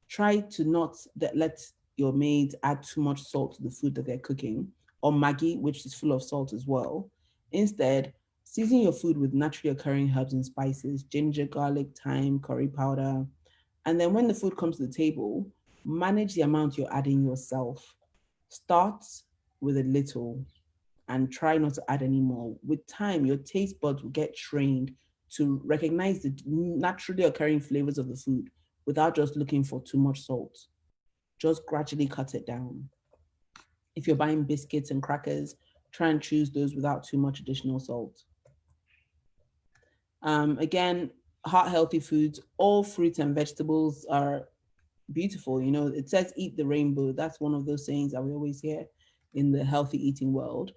Try to not let your maids add too much salt to the food that they're cooking, or Maggi, which is full of salt as well. Instead, season your food with naturally occurring herbs and spices, ginger, garlic, thyme, curry powder. And then when the food comes to the table, manage the amount you're adding yourself. Start with a little and try not to add any more. With time, your taste buds will get trained to recognize the naturally occurring flavors of the food without just looking for too much salt. Just gradually cut it down. If you're buying biscuits and crackers, try and choose those without too much additional salt. Again, heart healthy foods, all fruits and vegetables are beautiful. It says eat the rainbow. That's one of those sayings that we always hear in the healthy eating world.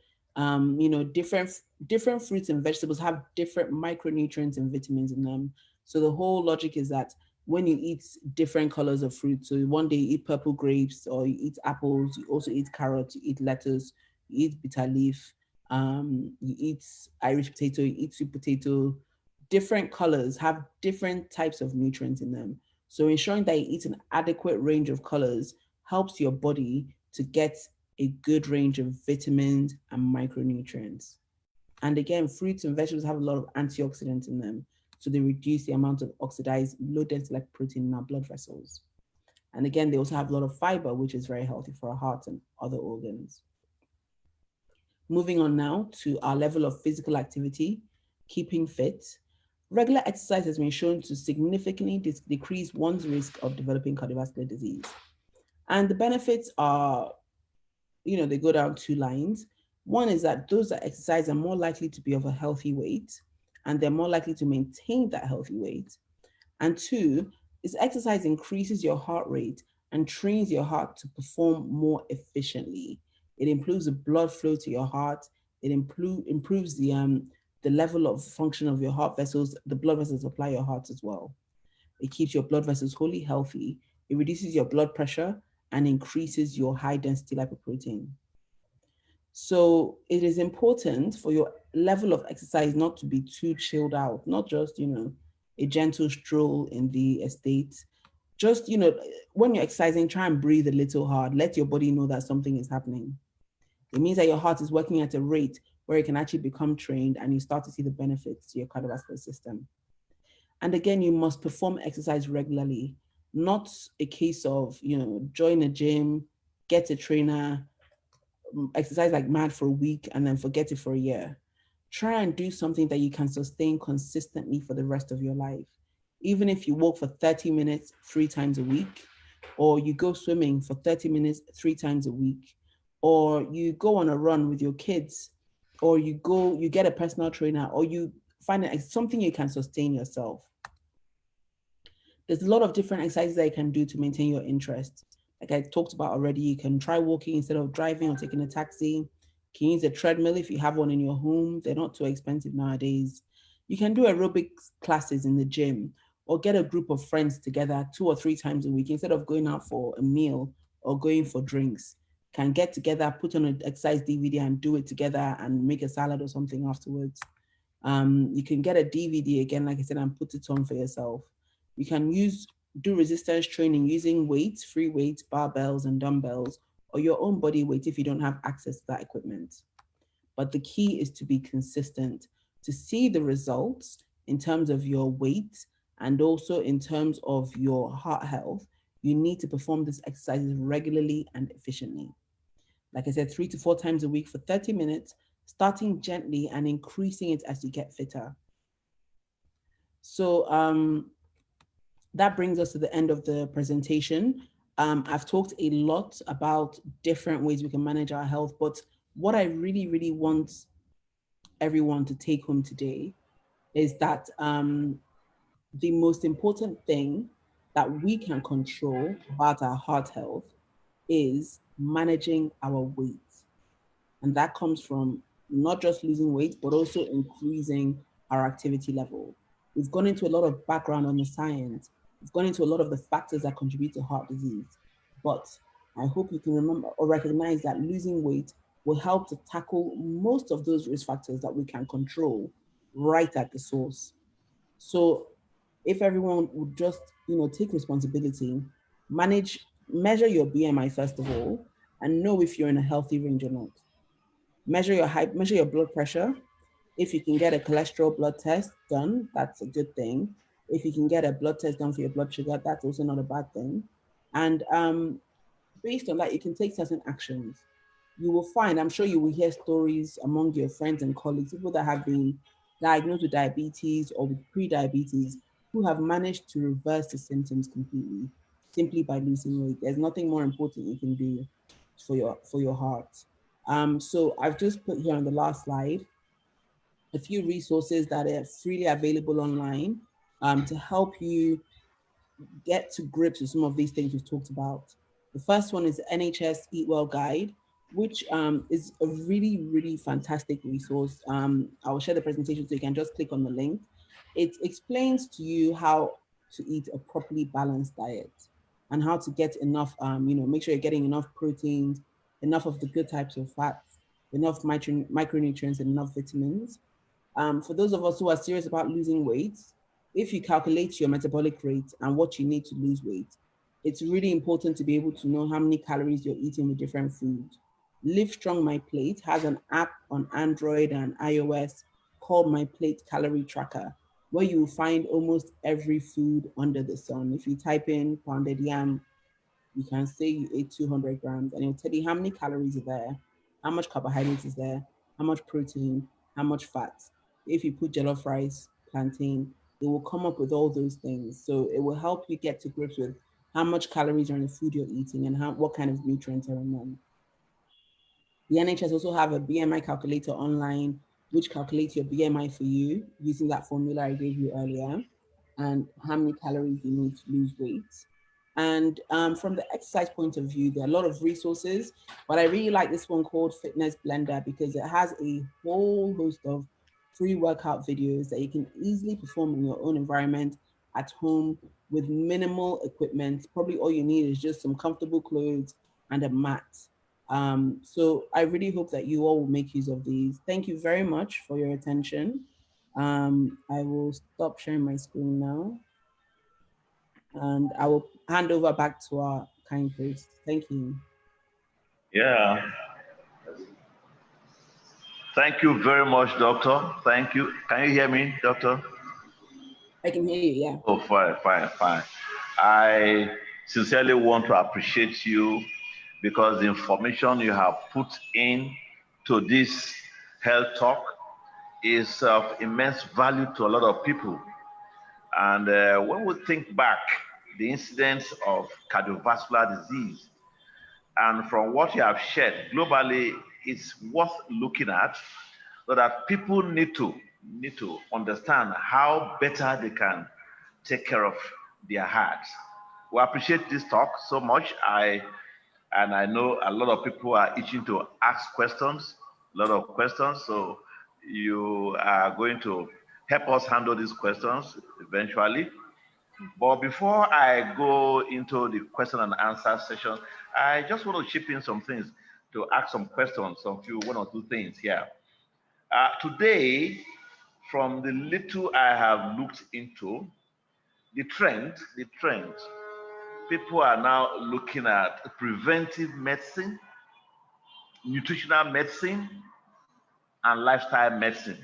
Different fruits and vegetables have different micronutrients and vitamins in them. So the whole logic is that when you eat different colors of fruit, so one day you eat purple grapes, or you eat apples, you also eat carrots, you eat lettuce, you eat bitter leaf, you eat Irish potato, you eat sweet potato. Different colors have different types of nutrients in them. So ensuring that you eat an adequate range of colors helps your body to get a good range of vitamins and micronutrients. And again, fruits and vegetables have a lot of antioxidants in them, so they reduce the amount of oxidized low-density lipoprotein in our blood vessels. And again, they also have a lot of fiber, which is very healthy for our heart and other organs. Moving on now to our level of physical activity, keeping fit. Regular exercise has been shown to significantly decrease one's risk of developing cardiovascular disease. And the benefits are, they go down 2 lines. One is that those that exercise are more likely to be of a healthy weight, and they're more likely to maintain that healthy weight. And 2 is exercise increases your heart rate and trains your heart to perform more efficiently. It improves the blood flow to your heart. It improves the level of function of your heart vessels, the blood vessels supply your heart as well. It keeps your blood vessels wholly healthy. It reduces your blood pressure and increases your high density lipoprotein. So it is important for your level of exercise not to be too chilled out, not just, a gentle stroll in the estate. Just, when you're exercising, try and breathe a little hard. Let your body know that something is happening. It means that your heart is working at a rate where it can actually become trained and you start to see the benefits to your cardiovascular system. And again, you must perform exercise regularly, not a case of, join a gym, get a trainer, exercise like mad for a week and then forget it for a year. Try and do something that you can sustain consistently for the rest of your life. Even if you walk for 30 minutes 3 times a week, or you go swimming for 30 minutes 3 times a week, or you go on a run with your kids, or you get a personal trainer, or you find it something you can sustain yourself. There's a lot of different exercises that you can do to maintain your interest. Like I talked about already, you can try walking instead of driving or taking a taxi. You can use a treadmill if you have one in your home. They're not too expensive nowadays. You can do aerobics classes in the gym, or get a group of friends together 2 or 3 times a week instead of going out for a meal or going for drinks. Can get together, put on an exercise DVD and do it together and make a salad or something afterwards. You can get a DVD again, like I said, and put it on for yourself. You can do resistance training using weights, free weights, barbells and dumbbells, or your own body weight if you don't have access to that equipment. But the key is to be consistent, to see the results in terms of your weight and also in terms of your heart health. You need to perform these exercises regularly and efficiently. Like I said, 3 to 4 times a week for 30 minutes, starting gently and increasing it as you get fitter. So that brings us to the end of the presentation. I've talked a lot about different ways we can manage our health, but what I really, really want everyone to take home today is that the most important thing that we can control about our heart health is managing our weight. And that comes from not just losing weight, but also increasing our activity level. We've gone into a lot of background on the science. We've gone into a lot of the factors that contribute to heart disease. But I hope you can remember or recognize that losing weight will help to tackle most of those risk factors that we can control right at the source. So if everyone would just, take responsibility, measure your BMI first of all, and know if you're in a healthy range or not. Measure your blood pressure. If you can get a cholesterol blood test done, that's a good thing. If you can get a blood test done for your blood sugar, that's also not a bad thing. And based on that, you can take certain actions. You will find, I'm sure you will hear stories among your friends and colleagues, people that have been diagnosed with diabetes or with pre-diabetes, who have managed to reverse the symptoms completely, simply by losing weight. There's nothing more important you can do for your heart. So I've just put here on the last slide a few resources that are freely available online to help you get to grips with some of these things we've talked about. The first one is the NHS Eat Well Guide, which is a really, really fantastic resource. I will share the presentation so you can just click on the link. It explains to you how to eat a properly balanced diet and how to get enough, make sure you're getting enough proteins, enough of the good types of fats, enough micronutrients, and enough vitamins. For those of us who are serious about losing weight, if you calculate your metabolic rate and what you need to lose weight, it's really important to be able to know how many calories you're eating with different foods. Live Strong My Plate has an app on Android and iOS called My Plate Calorie Tracker, where you will find almost every food under the sun. If you type in pounded yam, you can say you ate 200 grams and it'll tell you how many calories are there, how much carbohydrates is there, how much protein, how much fat. If you put jollof rice, plantain, it will come up with all those things. So it will help you get to grips with how much calories are in the food you're eating and what kind of nutrients are in them. The NHS also have a BMI calculator online, which calculates your BMI for you using that formula I gave you earlier and how many calories you need to lose weight. And from the exercise point of view, there are a lot of resources, but I really like this one called Fitness Blender because it has a whole host of free workout videos that you can easily perform in your own environment at home with minimal equipment. Probably all you need is just some comfortable clothes and a mat. So I really hope that you all will make use of these. Thank you very much for your attention. I will stop sharing my screen now. And I will hand over back to our kind host. Thank you. Yeah. Thank you very much, Doctor. Thank you. Can you hear me, Doctor? I can hear you, yeah. Oh, fine. I sincerely want to appreciate you because the information you have put in to this health talk is of immense value to a lot of people. And when we think back, the incidence of cardiovascular disease, and from what you have shared globally, it's worth looking at, so that people need to understand how better they can take care of their hearts. We appreciate this talk so much. I know a lot of people are itching to ask questions, a lot of questions. So you are going to help us handle these questions eventually. But before I go into the question and answer session, I just want to chip in some things to ask some questions, one or two things here. Today, from the little I have looked into, the trend, people are now looking at preventive medicine, nutritional medicine, and lifestyle medicine.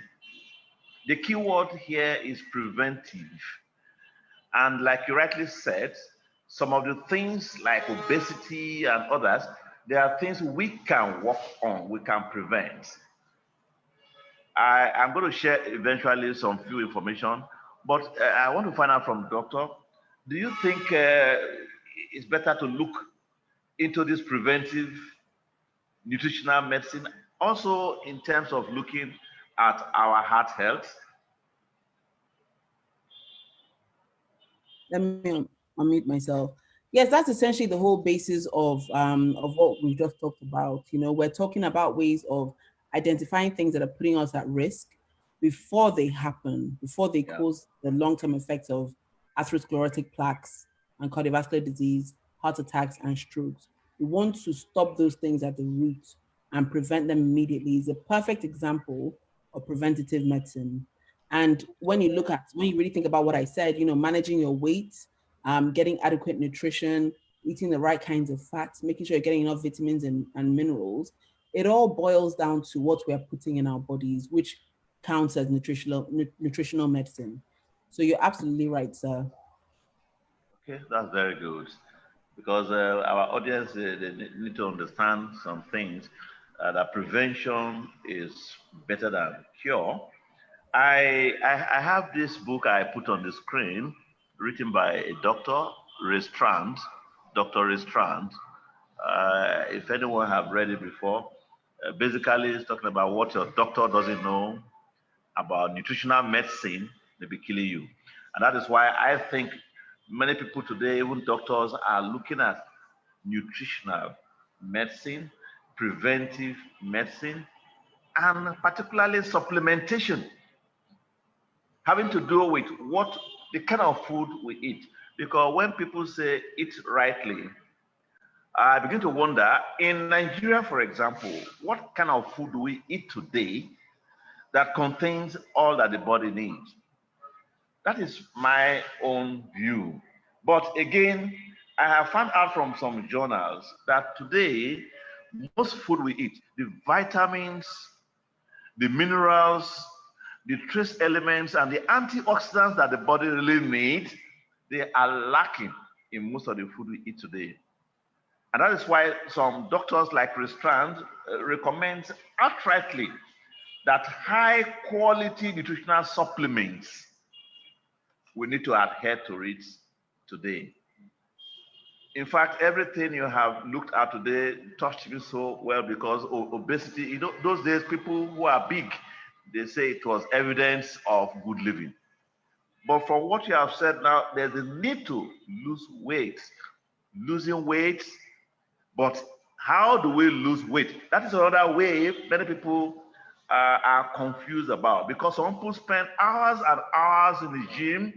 The key word here is preventive. And like you rightly said, some of the things like obesity and others, there are things we can work on, we can prevent. I'm going to share eventually some few information, but I want to find out from doctor, do you think it's better to look into this preventive nutritional medicine, also in terms of looking at our heart health? Let me unmute myself. Yes, that's essentially the whole basis of what we just talked about. You know, we're talking about ways of identifying things that are putting us at risk before they happen, before they cause the long-term effects of atherosclerotic plaques and cardiovascular disease, heart attacks, and strokes. We want to stop those things at the root and prevent them immediately. It's a perfect example of preventative medicine. And when you really think about what I said, you know, managing your weight, getting adequate nutrition, eating the right kinds of fats, making sure you're getting enough vitamins and minerals, it all boils down to what we are putting in our bodies, which counts as nutritional medicine. So you're absolutely right, sir. Okay, that's very good. Because our audience, they need to understand some things, that prevention is better than cure. I have this book I put on the screen, written by a doctor, Ray Strand, Dr. Ray Strand. If anyone have read it before, basically it's talking about what your doctor doesn't know about nutritional medicine may be killing you. And that is why I think many people today, even doctors, are looking at nutritional medicine, preventive medicine, and particularly supplementation, having to do with what the kind of food we eat. Because when people say eat rightly, I begin to wonder, in Nigeria, for example, what kind of food do we eat today that contains all that the body needs? That is my own view. But again, I have found out from some journals that today, most food we eat, the vitamins, the minerals, the trace elements, and the antioxidants that the body really needs, they are lacking in most of the food we eat today. And that is why some doctors like Restrand recommend outrightly that high quality nutritional supplements, we need to adhere to it today. In fact, everything you have looked at today touched me so well, because obesity, you know, those days people who are big, they say it was evidence of good living. But from what you have said now, there's a need to lose weight. Losing weight, but how do we lose weight? That is another way many people are confused about, because some people spend hours and hours in the gym,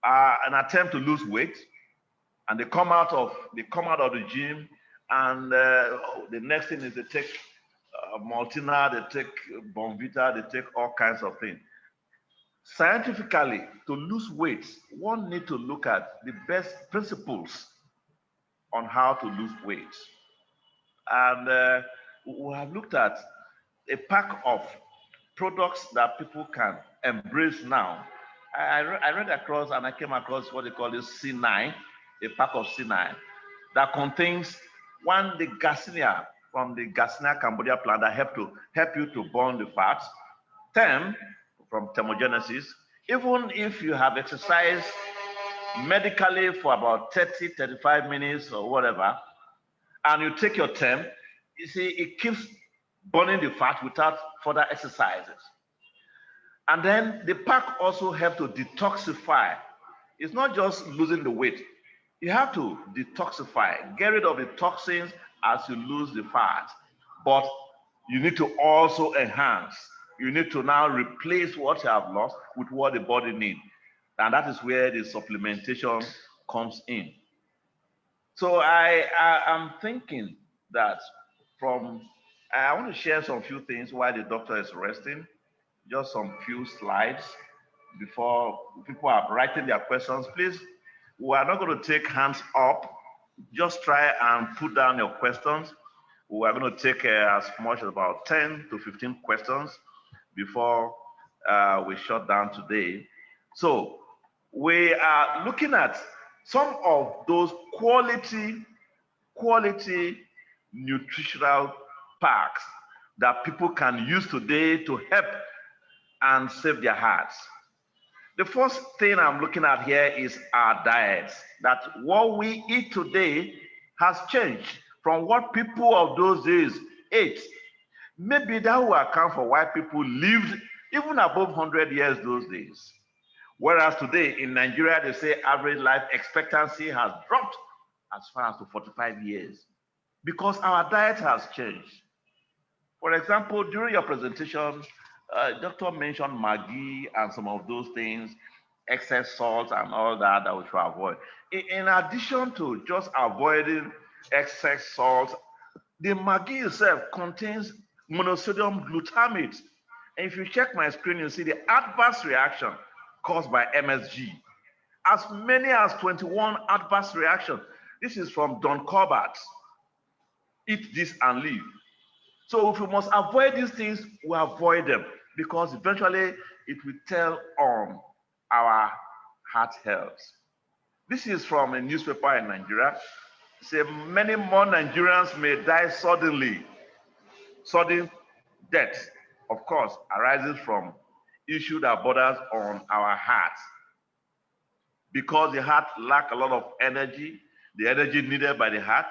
an attempt to lose weight, and they come out of the gym, and the next thing is they take Maltina, they take Bonvita, they take all kinds of things. Scientifically, to lose weight, one need to look at the best principles on how to lose weight. And we have looked at a pack of products that people can embrace now. I read across, and I came across what they call this C9, a pack of C9 that contains One, the Garcinia from the Garcinia Cambodia plant that help you to burn the fat. 10 from thermogenesis. Even if you have exercised medically for about 30, 35 minutes or whatever, and you take your time, you see, it keeps burning the fat without further exercises. And then the pack also helps to detoxify. It's not just losing the weight. You have to detoxify, get rid of the toxins as you lose the fat. But you need to also enhance. You need to now replace what you have lost with what the body needs. And that is where the supplementation comes in. So I am thinking that I want to share some few things while the doctor is resting, just some few slides before people are writing their questions. Please, we are not going to take hands up. Just try and put down your questions. We are going to take as much as about 10 to 15 questions before we shut down today. So we are looking at some of those quality nutritional packs that people can use today to help and save their hearts. The first thing I'm looking at here is our diets. That what we eat today has changed from what people of those days ate. Maybe that will account for why people lived even above 100 years those days. Whereas today in Nigeria, they say average life expectancy has dropped as far as to 45 years because our diet has changed. For example, during your presentation, doctor mentioned Maggi and some of those things, excess salt and all that we should avoid. In addition to just avoiding excess salt, the Maggi itself contains monosodium glutamate. And if you check my screen, you see the adverse reaction caused by MSG. As many as 21 adverse reactions. This is from Don Corbett. Eat this and live. So if we must avoid these things, we avoid them because eventually it will tell on our heart health. This is from a newspaper in Nigeria. It says many more Nigerians may die suddenly. Sudden death, of course, arises from issue that borders on our hearts. Because the heart lacks a lot of energy, the energy needed by the heart,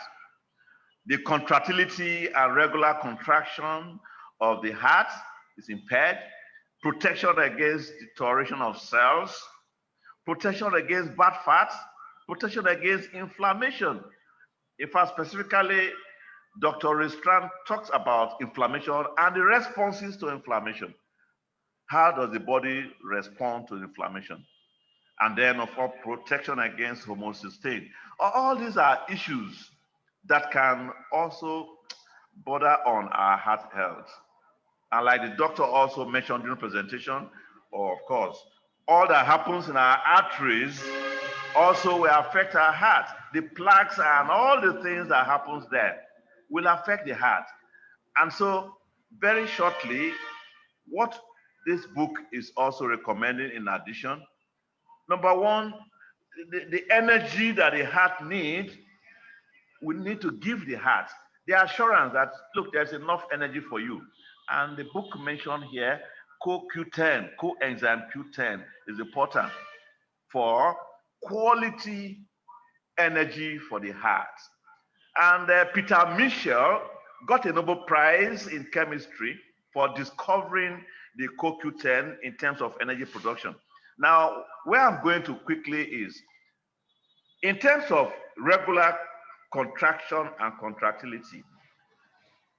the contractility and regular contraction of the heart is impaired, protection against deterioration of cells, protection against bad fats, protection against inflammation. In fact, specifically, Dr. Restran talks about inflammation and the responses to inflammation. How does the body respond to inflammation? And then, of course, protection against homocysteine. All these are issues that can also border on our heart health. And like the doctor also mentioned during presentation, of course, all that happens in our arteries also will affect our heart. The plaques and all the things that happens there will affect the heart. And so, very shortly, what this book is also recommending in addition, number one, the energy that the heart needs, we need to give the heart the assurance that, look, there's enough energy for you. And the book mentioned here, CoQ10, coenzyme Q10 is important for quality energy for the heart. And Peter Mitchell got a Nobel Prize in chemistry for discovering the CoQ10 in terms of energy production. Now, where I'm going to quickly is, in terms of regular contraction and contractility,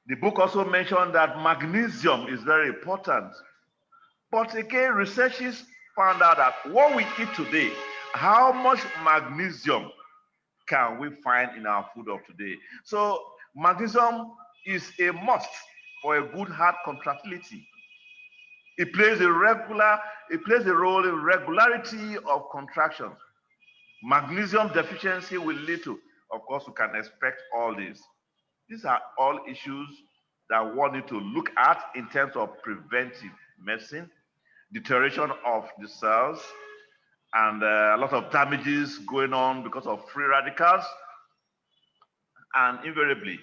the book also mentioned that magnesium is very important. But again, researchers found out that what we eat today, how much magnesium can we find in our food of today? So magnesium is a must for a good heart contractility. It plays a role in regularity of contractions. Magnesium deficiency will lead to, of course, we can expect all this. These are all issues that one need to look at in terms of preventive medicine, deterioration of the cells, and a lot of damages going on because of free radicals. And invariably,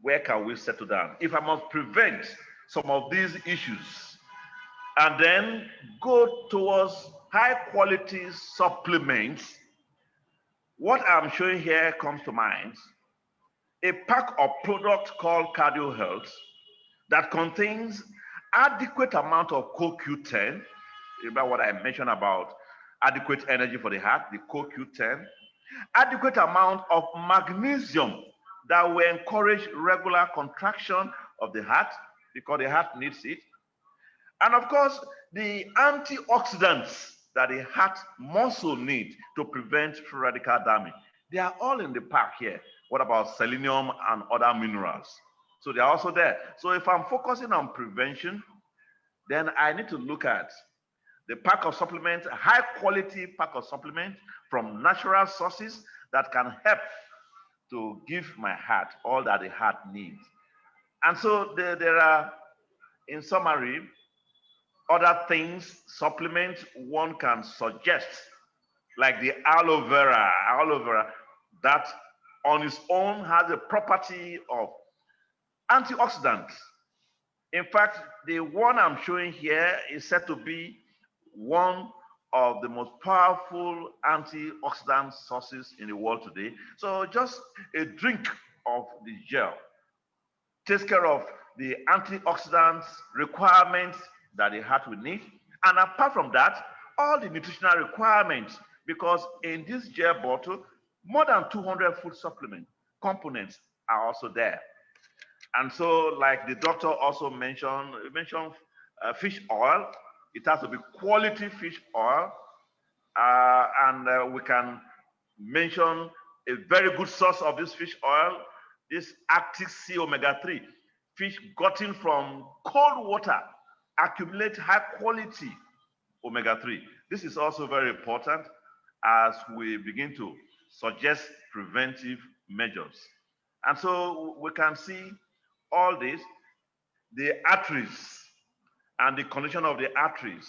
where can we settle down? If I must prevent some of these issues and then go towards high quality supplements, what I'm showing here comes to mind. A pack of products called Cardio Health that contains adequate amount of CoQ10. Remember what I mentioned about adequate energy for the heart, the CoQ10. Adequate amount of magnesium that will encourage regular contraction of the heart because the heart needs it. And of course, the antioxidants that the heart muscle need to prevent free radical damage. They are all in the pack here. What about selenium and other minerals? So they are also there. So if I'm focusing on prevention, then I need to look at the pack of supplements, a high quality pack of supplements from natural sources that can help to give my heart all that the heart needs. And so there are, in summary, other things, supplements one can suggest, like the aloe vera, that on its own has the property of antioxidants. In fact, the one I'm showing here is said to be one of the most powerful antioxidant sources in the world today. So just a drink of the gel takes care of the antioxidants requirements that the heart will need. And apart from that, all the nutritional requirements, because in this gel bottle, more than 200 food supplement components are also there. And so, like the doctor also mentioned, fish oil. It has to be quality fish oil. And we can mention a very good source of this fish oil, this Arctic Sea omega-3. Fish gotten from cold water accumulate high quality omega-3. This is also very important as we begin to suggest preventive measures. And so we can see all this, the arteries and the condition of the arteries.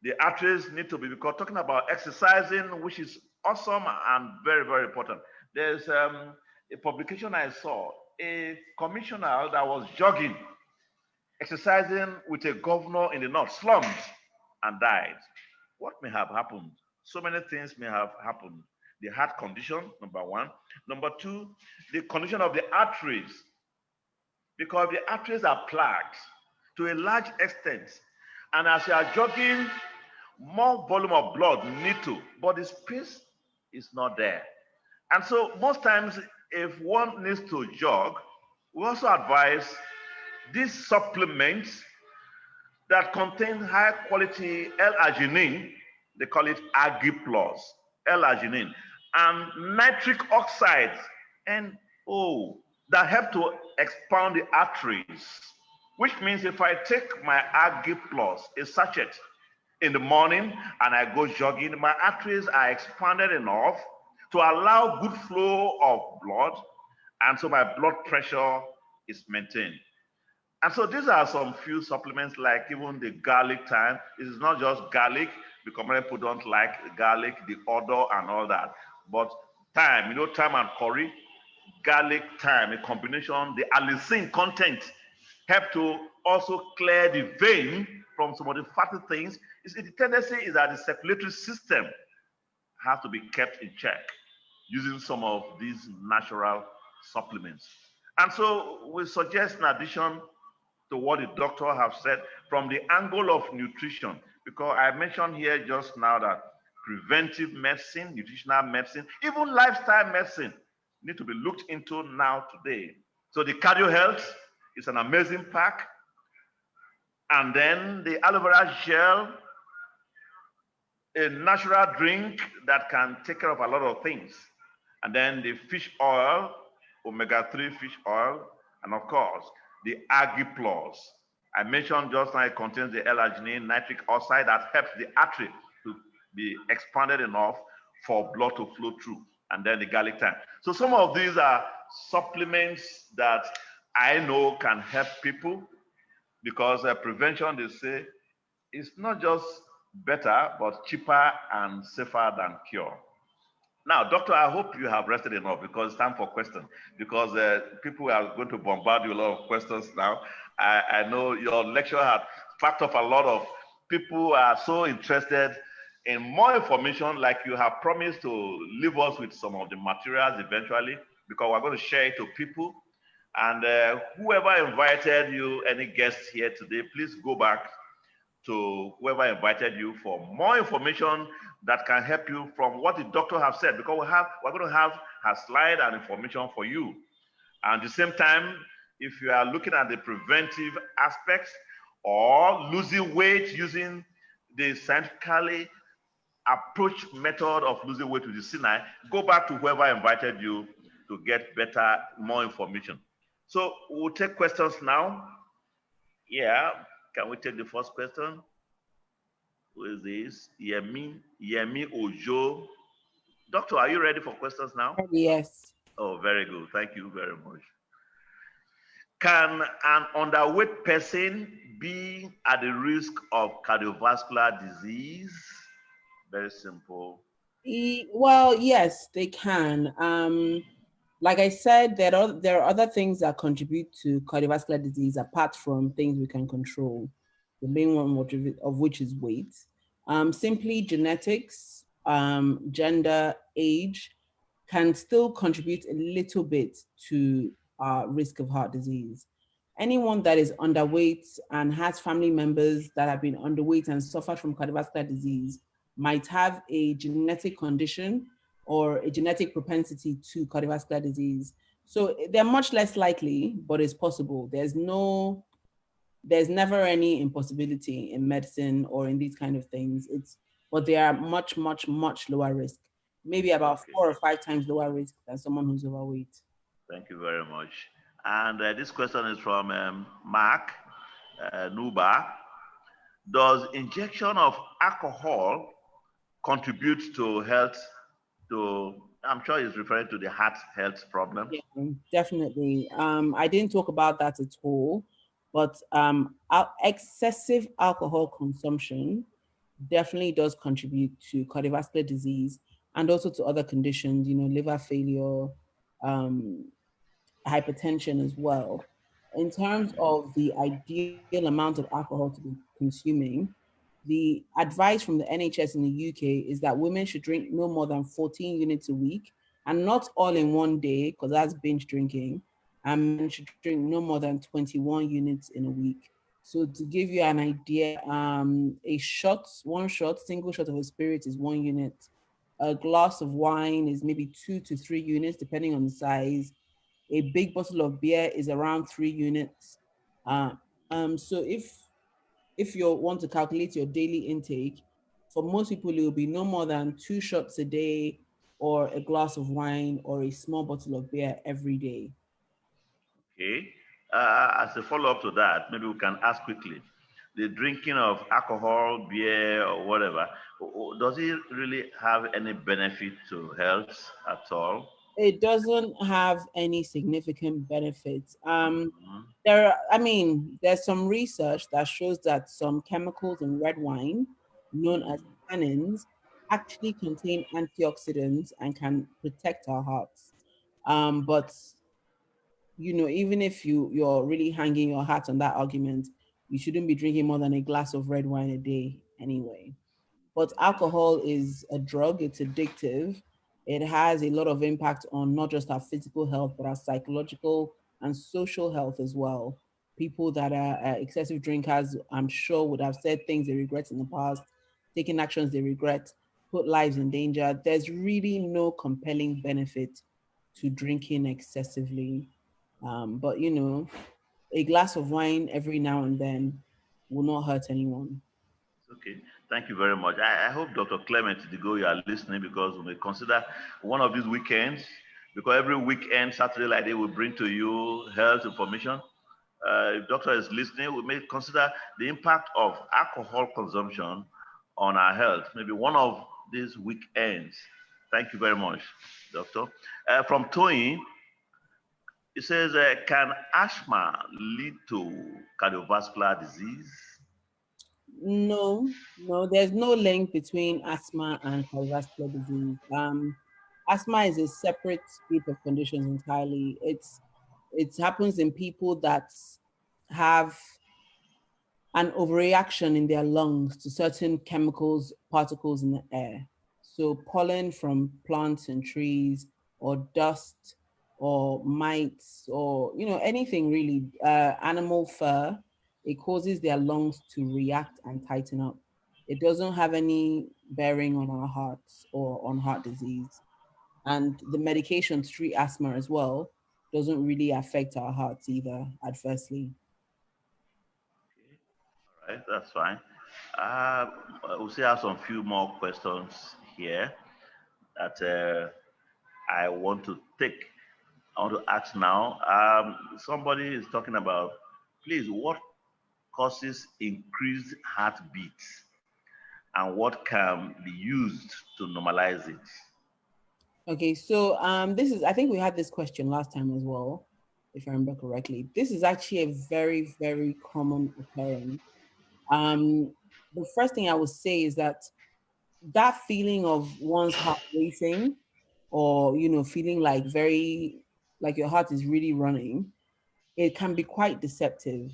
The arteries need to be, because talking about exercising, which is awesome and very, very important. There's a publication I saw, a commissioner that was jogging, exercising with a governor in the north, slumped and died. What may have happened? So many things may have happened. The heart condition, number one. Number two, the condition of the arteries, because the arteries are plagued to a large extent. And as you are jogging, more volume of blood need to, but the space is not there. And so most times, if one needs to jog, we also advise these supplements that contain high quality L-arginine, they call it Agi Plus, L-arginine, and nitric oxide, NO, that help to expand the arteries. Which means if I take my Agi Plus, a sachet, in the morning and I go jogging, my arteries are expanded enough to allow good flow of blood, and so my blood pressure is maintained. And so these are some few supplements, like even the garlic thyme. It is not just garlic, because many people don't like garlic, the odor and all that. But thyme, you know, thyme and curry, garlic, thyme, a combination, the allicin content help to also clear the vein from some of the fatty things. The tendency is that the circulatory system has to be kept in check using some of these natural supplements. And so we suggest, in addition to what the doctor have said, from the angle of nutrition, because I mentioned here just now that preventive medicine, nutritional medicine, even lifestyle medicine need to be looked into now today. So the Cardio Health is an amazing pack. And then the aloe vera gel, a natural drink that can take care of a lot of things. And then the fish oil, omega-3 fish oil, and of course, the Agi Plus. I mentioned just now it contains the L-arginine, nitric oxide that helps the artery to be expanded enough for blood to flow through, and then the garlic thyme. So some of these are supplements that I know can help people, because prevention, they say, is not just better, but cheaper and safer than cure. Now, doctor, I hope you have rested enough because it's time for questions. Because people are going to bombard you with a lot of questions now. I know your lecture had packed up a lot of people who are so interested in more information, like you have promised to leave us with some of the materials eventually, because we're going to share it to people. And whoever invited you, any guests here today, please go back to whoever invited you for more information that can help you from what the doctor have said, because we're going to have a slide and information for you. And at the same time, if you are looking at the preventive aspects or losing weight using the scientifically approach method of losing weight with the sinai, go back to whoever invited you to get better, more information. So we'll take questions now. Yeah, can we take the first question? Who is this? Yemi Ojo. Doctor, are you ready for questions now? Yes. Oh, very good. Thank you very much. Can an underweight person be at the risk of cardiovascular disease? Very simple. Well, yes, they can. Like I said, there are other things that contribute to cardiovascular disease apart from things we can control. The main one of which is weight. Simply genetics, gender, age can still contribute a little bit to risk of heart disease. Anyone that is underweight and has family members that have been underweight and suffer from cardiovascular disease might have a genetic condition or a genetic propensity to cardiovascular disease. So they're much less likely, but it's possible. There's never any impossibility in medicine or in these kind of things. But they are much, much, much lower risk. Maybe about 4 or 5 times lower risk than someone who's overweight. Thank you very much. And this question is from Mark Nuba. Does injection of alcohol contribute to health? I'm sure he's referring to the heart health problem. Yeah, definitely. I didn't talk about that at all, but excessive alcohol consumption definitely does contribute to cardiovascular disease and also to other conditions, liver failure, hypertension as well. In terms of the ideal amount of alcohol to be consuming, the advice from the NHS in the UK is that women should drink no more than 14 units a week, and not all in one day, because that's binge drinking. And men should drink no more than 21 units in a week. So to give you an idea, one shot, single shot of a spirit is 1 unit. A glass of wine is maybe 2 to 3 units, depending on the size. A big bottle of beer is around 3 units. So if you want to calculate your daily intake, for most people, it will be no more than 2 shots a day or a glass of wine or a small bottle of beer every day. Okay. As a follow-up to that, maybe we can ask quickly. The drinking of alcohol, beer, or whatever, does it really have any benefit to health at all? It doesn't have any significant benefits. Mm-hmm. There's some research that shows that some chemicals in red wine, known as tannins, actually contain antioxidants and can protect our hearts. But even if you're really hanging your hat on that argument, you shouldn't be drinking more than a glass of red wine a day anyway. But alcohol is a drug, it's addictive. It has a lot of impact on not just our physical health, but our psychological and social health as well. People that are excessive drinkers, I'm sure, would have said things they regret in the past, taken actions they regret, put lives in danger. There's really no compelling benefit to drinking excessively. But, a glass of wine every now and then will not hurt anyone. Okay, thank you very much. I hope Dr. Clement Digo, you are listening, because we may consider one of these weekends, because every weekend, Saturday like they will bring to you health information. If doctor is listening, we may consider the impact of alcohol consumption on our health, maybe one of these weekends. Thank you very much, doctor. From Toyin, it says, can asthma lead to cardiovascular disease? No, there's no link between asthma and cardiovascular disease. Asthma is a separate group of conditions entirely. It happens in people that have an overreaction in their lungs to certain chemicals, particles in the air. So pollen from plants and trees, or dust, or mites, or anything really, animal fur. It causes their lungs to react and tighten up. It doesn't have any bearing on our hearts or on heart disease. And the medication to treat asthma as well doesn't really affect our hearts either adversely. All right, that's fine. Uh, we still have some few more questions here that I want to take. I want to ask now. Somebody is talking about, please, what causes increased heartbeat and what can be used to normalize it? Okay, so this is, I think we had this question last time as well, if I remember correctly. This is actually a very, very common occurrence. Um, the first thing I would say is that feeling of one's heart racing, or feeling like like your heart is really running, it can be quite deceptive.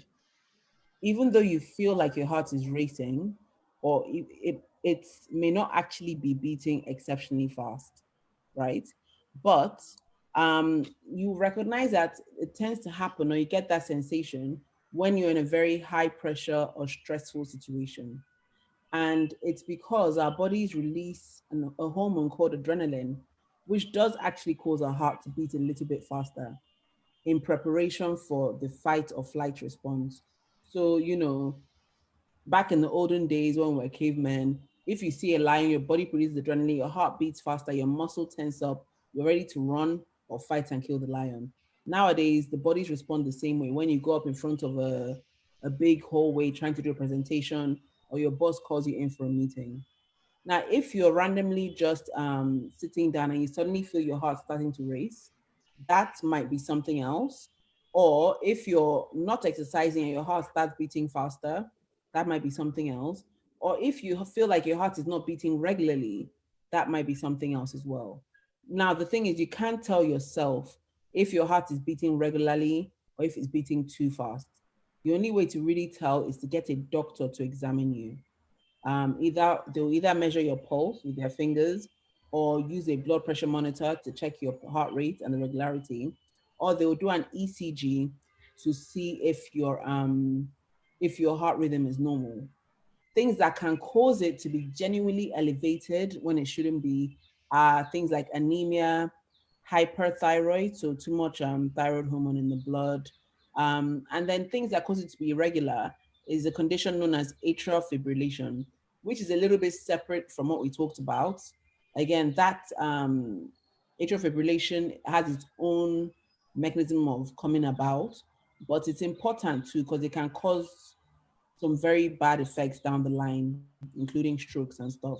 Even though you feel like your heart is racing, or it may not actually be beating exceptionally fast, right? But you recognize that it tends to happen, or you get that sensation when you're in a very high pressure or stressful situation. And it's because our bodies release a hormone called adrenaline, which does actually cause our heart to beat a little bit faster in preparation for the fight or flight response. So, back in the olden days when we were cavemen, if you see a lion, your body produces adrenaline, your heart beats faster, your muscle tense up, you're ready to run or fight and kill the lion. Nowadays, the bodies respond the same way. When you go up in front of a big hallway trying to do a presentation, or your boss calls you in for a meeting. Now, if you're randomly just sitting down and you suddenly feel your heart starting to race, that might be something else. Or if you're not exercising and your heart starts beating faster, that might be something else. Or if you feel like your heart is not beating regularly, that might be something else as well. Now, the thing is, you can't tell yourself if your heart is beating regularly or if it's beating too fast. The only way to really tell is to get a doctor to examine you. They'll either measure your pulse with their fingers, or use a blood pressure monitor to check your heart rate and the regularity, or they'll do an ECG to see if your heart rhythm is normal. Things that can cause it to be genuinely elevated when it shouldn't be are things like anemia, hyperthyroid, so too much thyroid hormone in the blood. And then things that cause it to be irregular is a condition known as atrial fibrillation, which is a little bit separate from what we talked about. Again, that atrial fibrillation has its own mechanism of coming about, but it's important too because it can cause some very bad effects down the line, including strokes and stuff.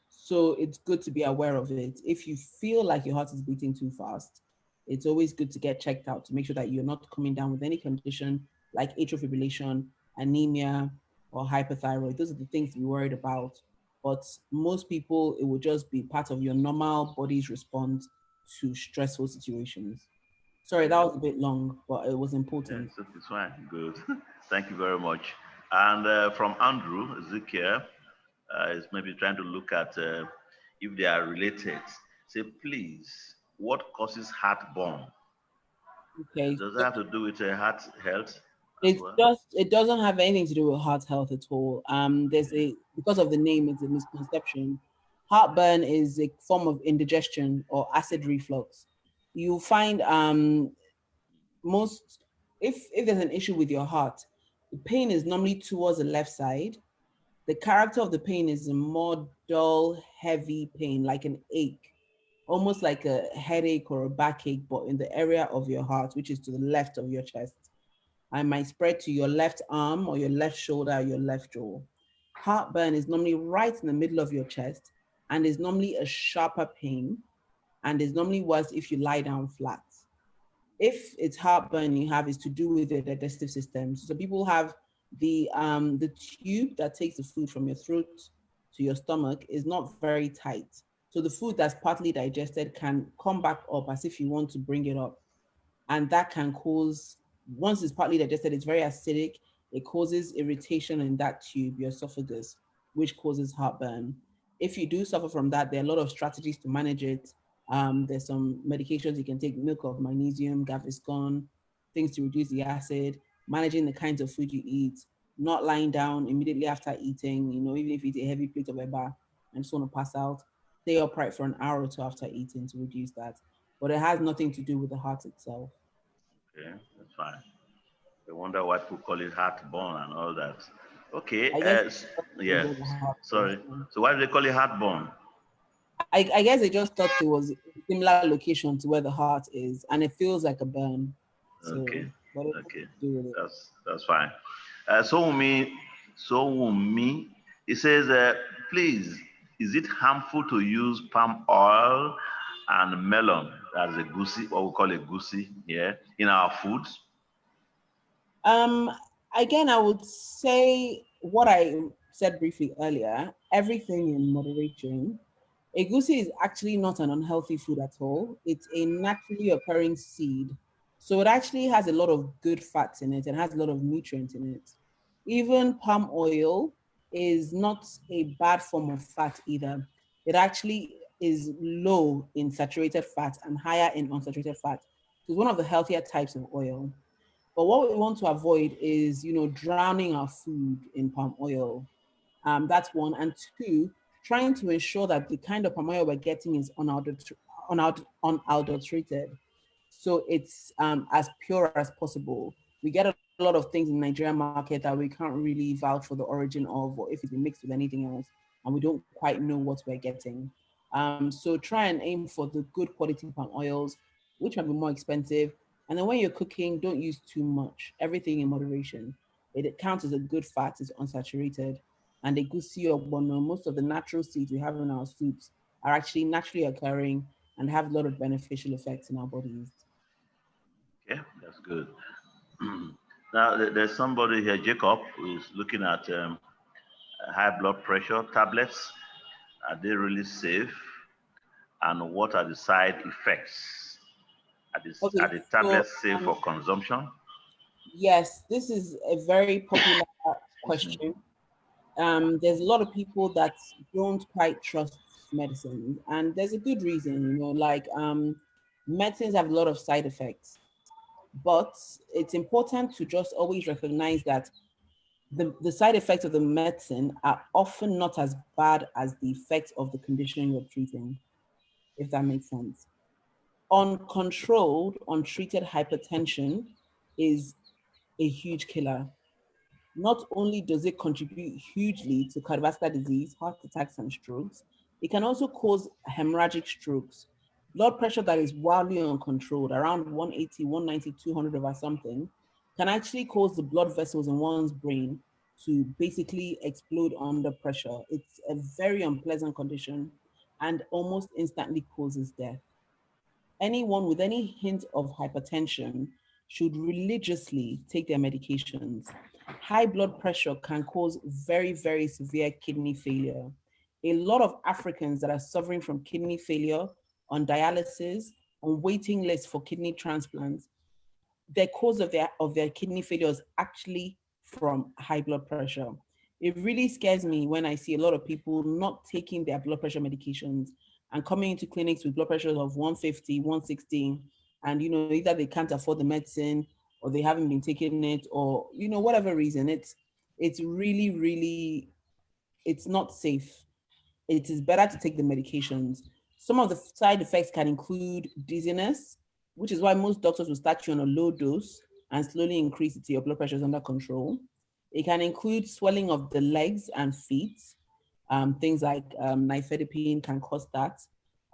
So it's good to be aware of it. If you feel like your heart is beating too fast, it's always good to get checked out to make sure that you're not coming down with any condition like atrial fibrillation, anemia, or hyperthyroid. Those are the things to be worried about. But most people, it will just be part of your normal body's response to stressful situations. Sorry, that Okay. was a bit long, but it was important. Yes, it's fine. Good. Thank you very much. And from Andrew Ezekiel, is maybe trying to look at if they are related. Say, please, what causes heartburn? Okay, Does it have to do with heart health as it's well? just, it doesn't have anything to do with heart health at all. There's Okay. a, because of the name, it's a misconception. Heartburn is a form of indigestion or acid reflux. You find most, if there's an issue with your heart, the pain is normally towards the left side. The character of the pain is a more dull, heavy pain, like an ache, almost like a headache or a backache, but in the area of your heart, which is to the left of your chest. I might spread to your left arm or your left shoulder or your left jaw. Heartburn is normally right in the middle of your chest and is normally a sharper pain, and is normally worse if you lie down flat. If it's heartburn you have is to do with your digestive system. So people have the tube that takes the food from your throat to your stomach is not very tight. So the food that's partly digested can come back up as if you want to bring it up. And that can cause, once it's partly digested, it's very acidic. It causes irritation in that tube, your esophagus, which causes heartburn. If you do suffer from that, there are a lot of strategies to manage it. There's some medications you can take, milk of magnesium, Gaviscon, things to reduce the acid, managing the kinds of food you eat, not lying down immediately after eating, even if you eat a heavy plate of eba and just want to pass out, stay upright for an hour or two after eating to reduce that. But it has nothing to do with the heart itself. Okay, that's fine. I wonder why people call it heartburn and all that. Okay, I guess yeah, sorry. So why do they call it heartburn? I guess they just thought it was a similar location to where the heart is, and it feels like a burn. So, Okay, okay, do with it. that's fine. So Wumi, it says, please, is it harmful to use palm oil and melon, as a goosey, what we call a goosey here, in our foods? Again, I would say what I said briefly earlier, everything in moderation. Egusi is actually not an unhealthy food at all. It's a naturally occurring seed. So it actually has a lot of good fats in it and has a lot of nutrients in it. Even palm oil is not a bad form of fat either. It actually is low in saturated fat and higher in unsaturated fat. So it's one of the healthier types of oil. But what we want to avoid is, drowning our food in palm oil. That's one. And two, trying to ensure that the kind of palm oil we're getting is unadulterated. So it's as pure as possible. We get a lot of things in the Nigerian market that we can't really vouch for the origin of, or if it's been mixed with anything else, and we don't quite know what we're getting. So try and aim for the good quality palm oils, which might be more expensive. And then when you're cooking, don't use too much. Everything in moderation. It counts as a good fat, it's unsaturated. And egusi or bono, most of the natural seeds we have in our soups are actually naturally occurring and have a lot of beneficial effects in our bodies. Yeah, that's good. Now, there's somebody here, Jacob, who's looking at high blood pressure tablets. Are they really safe? And what are the side effects? Are the tablets safe for consumption? Yes, this is a very popular question. There's a lot of people that don't quite trust medicine, and there's a good reason, medicines have a lot of side effects, but it's important to just always recognize that the side effects of the medicine are often not as bad as the effects of the condition you're treating, if that makes sense. Uncontrolled, untreated hypertension is a huge killer. Not only does it contribute hugely to cardiovascular disease, heart attacks, and strokes, it can also cause hemorrhagic strokes. Blood pressure that is wildly uncontrolled, around 180, 190, 200 over something, can actually cause the blood vessels in one's brain to basically explode under pressure. It's a very unpleasant condition and almost instantly causes death. Anyone with any hint of hypertension should religiously take their medications. High blood pressure can cause very, very severe kidney failure. A lot of Africans that are suffering from kidney failure, on dialysis, on waiting lists for kidney transplants, the cause of their kidney failure is actually from high blood pressure. It really scares me when I see a lot of people not taking their blood pressure medications and coming into clinics with blood pressures of 150, 160, and either they can't afford the medicine or they haven't been taking it, or whatever reason. It's really, really, it's not safe. It is better to take the medications. Some of the side effects can include dizziness, which is why most doctors will start you on a low dose and slowly increase it till your blood pressure is under control. It can include swelling of the legs and feet. Things like nifedipine can cause that.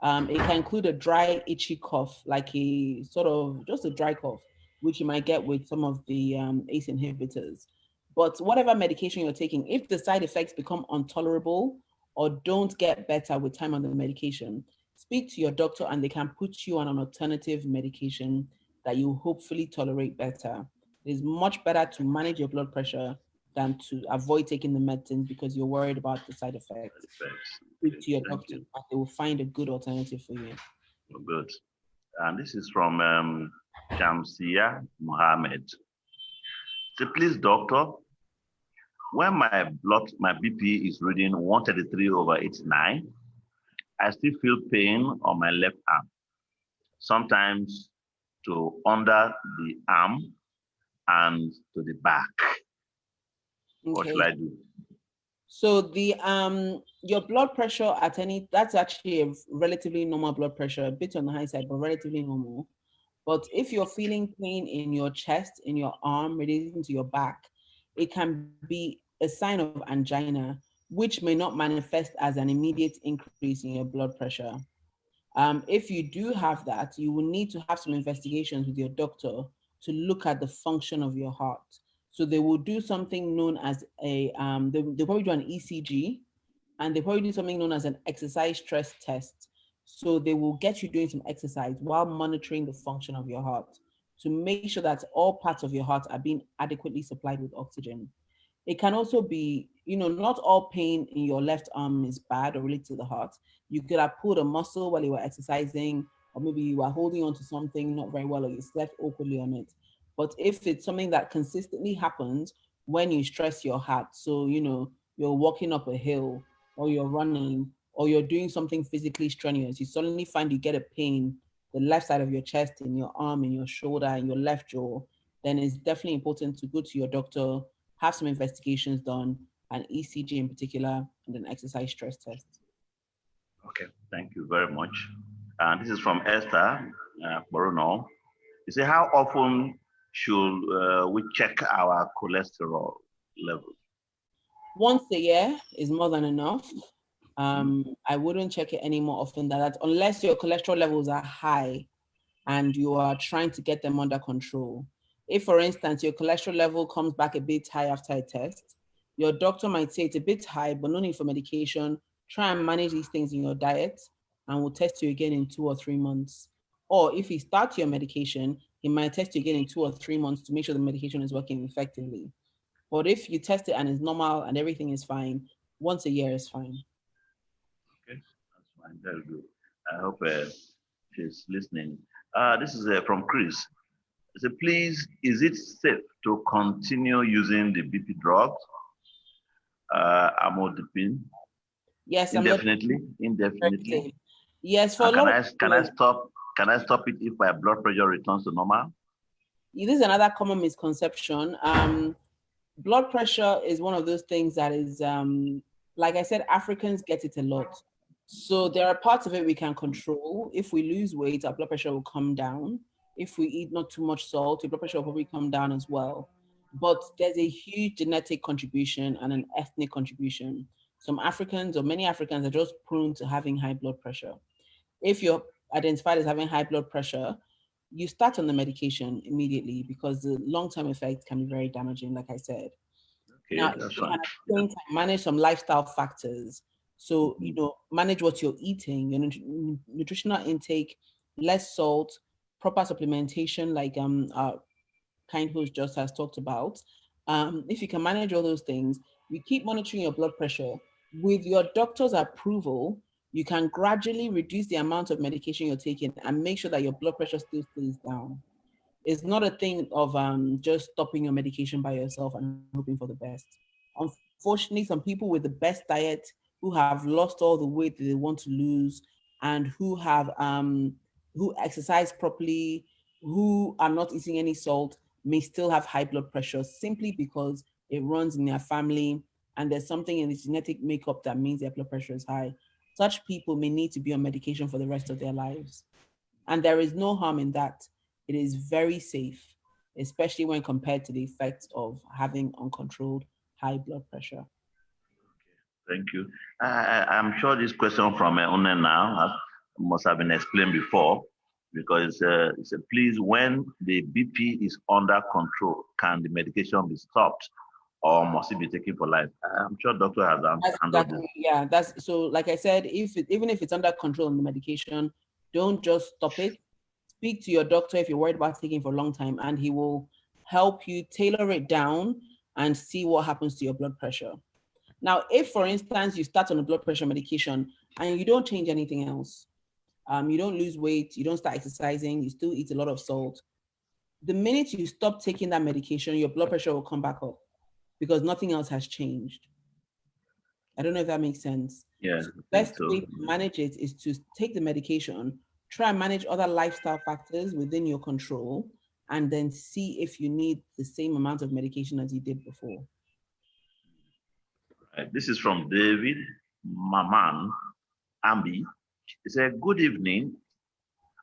It can include a dry, itchy cough, like a sort of just a dry cough, which you might get with some of the ACE inhibitors. But whatever medication you're taking, if the side effects become intolerable or don't get better with time on the medication, speak to your doctor and they can put you on an alternative medication that you hopefully tolerate better. It is much better to manage your blood pressure than to avoid taking the medicine because you're worried about the side effects. Speak Okay, to your thank doctor, you. and they will find a good alternative for you. Good. And this is from Shamsia Mohammed. So please, doctor, when my BP is reading 133/89, I still feel pain on my left arm, sometimes to under the arm and to the back. What Okay. should I do? So the your blood pressure that's actually a relatively normal blood pressure, a bit on the high side, but relatively normal. But if you're feeling pain in your chest, in your arm, relating to your back, it can be a sign of angina, which may not manifest as an immediate increase in your blood pressure. If you do have that, you will need to have some investigations with your doctor to look at the function of your heart. So they will do something known as they'll probably do an ECG, and they probably do something known as an exercise stress test. So they will get you doing some exercise while monitoring the function of your heart to make sure that all parts of your heart are being adequately supplied with oxygen. It can also be, not all pain in your left arm is bad or related to the heart. You could have pulled a muscle while you were exercising, or maybe you were holding on to something not very well, or you slept awkwardly on it. But if it's something that consistently happens when you stress your heart, so, you're walking up a hill, or you're running, or you're doing something physically strenuous, you suddenly find you get a pain, the left side of your chest, in your arm, in your shoulder, in your left jaw, then it's definitely important to go to your doctor, have some investigations done, an ECG in particular, and an exercise stress test. Okay, thank you very much. And this is from Esther Borono. You say, how often should we check our cholesterol level? Once a year is more than enough. I wouldn't check it any more often than that, unless your cholesterol levels are high and you are trying to get them under control. If, for instance, your cholesterol level comes back a bit high after a test, your doctor might say it's a bit high, but no need for medication. Try and manage these things in your diet, and we'll test you again in 2 or 3 months. Or if he starts your medication, he might test you again in 2 or 3 months to make sure the medication is working effectively. But if you test it and it's normal and everything is fine, once a year is fine. Okay, that's fine. Very good. I hope she's listening. This is from Chris. He said, please, is it safe to continue using the BP drugs, amlodipine, Yes, indefinitely? very Indefinitely. safe. Yes, for And a lot of can I people, stop? Can I stop it if my blood pressure returns to normal? this is another common misconception. Blood pressure is one of those things that is, like I said, Africans get it a lot. So there are parts of it we can control. If we lose weight, our blood pressure will come down. If we eat not too much salt, your blood pressure will probably come down as well. But there's a huge genetic contribution and an ethnic contribution. Some Africans, or many Africans, are just prone to having high blood pressure. If you're identified as having high blood pressure, you start on the medication immediately because the long-term effects can be very damaging, like I said. Okay, Now, that's you fine. can at the same time manage some lifestyle factors. So, manage what you're eating, your nutritional intake, less salt, proper supplementation, like our kind host just has talked about. If you can manage all those things, you keep monitoring your blood pressure. With your doctor's approval, you can gradually reduce the amount of medication you're taking and make sure that your blood pressure still stays down. It's not a thing of just stopping your medication by yourself and hoping for the best. Unfortunately, some people with the best diet, who have lost all the weight that they want to lose, and who exercise properly, who are not eating any salt, may still have high blood pressure simply because it runs in their family and there's something in the genetic makeup that means their blood pressure is high. Such people may need to be on medication for the rest of their lives. And there is no harm in that. It is very safe, especially when compared to the effects of having uncontrolled high blood pressure. Thank you. I'm sure this question from Une now must have been explained before because it's a please, when the BP is under control, can the medication be stopped or must it be taken for life? I'm sure doctor has That's handled this. exactly, yeah. That's so. Like I said, even if it's under control in the medication, don't just stop it. Speak to your doctor if you're worried about taking for a long time, and he will help you tailor it down and see what happens to your blood pressure. Now, if, for instance, you start on a blood pressure medication and you don't change anything else, you don't lose weight, you don't start exercising, you still eat a lot of salt, the minute you stop taking that medication, your blood pressure will come back up because nothing else has changed. I don't know if that makes sense. Yeah. So the best way to manage it is to take the medication, try and manage other lifestyle factors within your control, and then see if you need the same amount of medication as you did before. This is from David Maman Ambi. He said, good evening.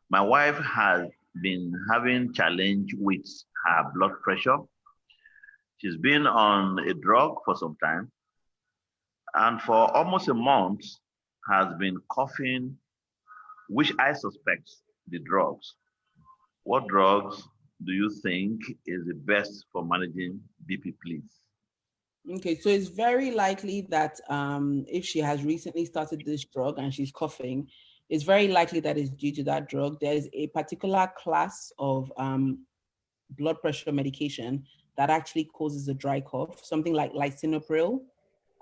My wife has been having challenge with her blood pressure. She's been on a drug for some time, and for almost a month has been coughing, which I suspect the drugs. What drugs do you think is the best for managing BP, please? Okay, so it's very likely that if she has recently started this drug and she's coughing, it's very likely that it's due to that drug. There's a particular class of blood pressure medication that actually causes a dry cough, something like lisinopril.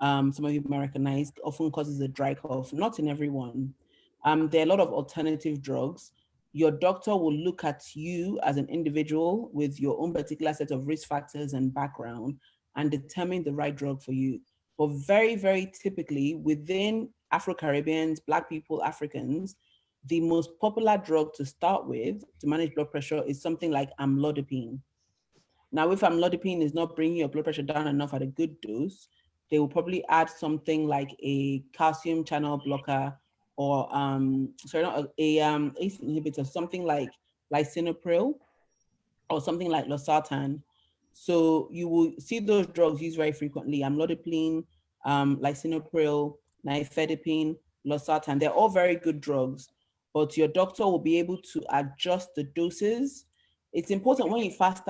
Some of you may recognize, often causes a dry cough, not in everyone. There are a lot of alternative drugs. Your doctor will look at you as an individual with your own particular set of risk factors and background and determine the right drug for you. But very, very typically within Afro-Caribbeans, Black people, Africans, the most popular drug to start with to manage blood pressure is something like amlodipine. Now, if amlodipine is not bringing your blood pressure down enough at a good dose, they will probably add something like a calcium channel blocker or ACE inhibitor, something like lisinopril or something like losartan. So you will see those drugs used very frequently: amlodipine, lisinopril, nifedipine, losartan. They're all very good drugs, but your doctor will be able to adjust the doses. It's important when you first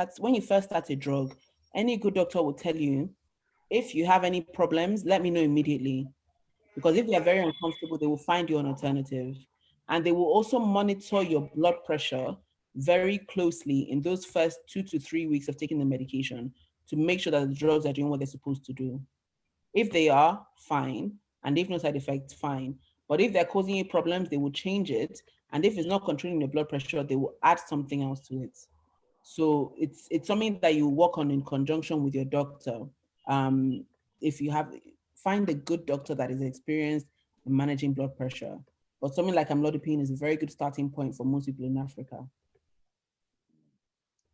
start a drug, any good doctor will tell you, if you have any problems, let me know immediately. Because if they are very uncomfortable, they will find you an alternative. And they will also monitor your blood pressure very closely in those first 2 to 3 weeks of taking the medication to make sure that the drugs are doing what they're supposed to do. If they are, fine. And if no side effects, fine. But if they're causing you problems, they will change it. And if it's not controlling your blood pressure, they will add something else to it. So it's something that you work on in conjunction with your doctor. If you find a good doctor that is experienced in managing blood pressure. But something like amlodipine is a very good starting point for most people in Africa.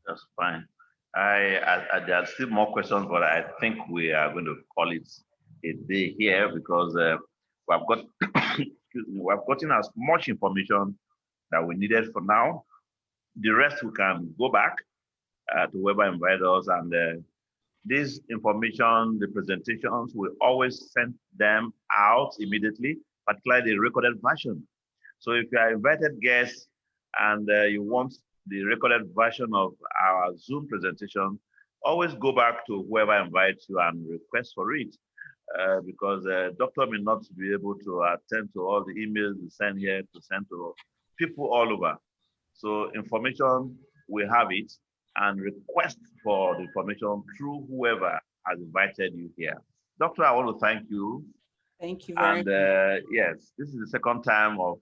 That's fine. There are still more questions, but I think we are going to call it a day here because we've gotten as much information that we needed for now. The rest we can go back to whoever invited us, and this information, the presentations, we always send them out immediately, particularly the recorded version. So if you are invited guests and you want the recorded version of our Zoom presentation, always go back to whoever invites you and request for it, because the doctor may not be able to attend to all the emails we send here to send to people all over. So information, we have it, and request for the information through whoever has invited you here. Doctor, I want to thank you. Thank you very much. Yes, this is the second time of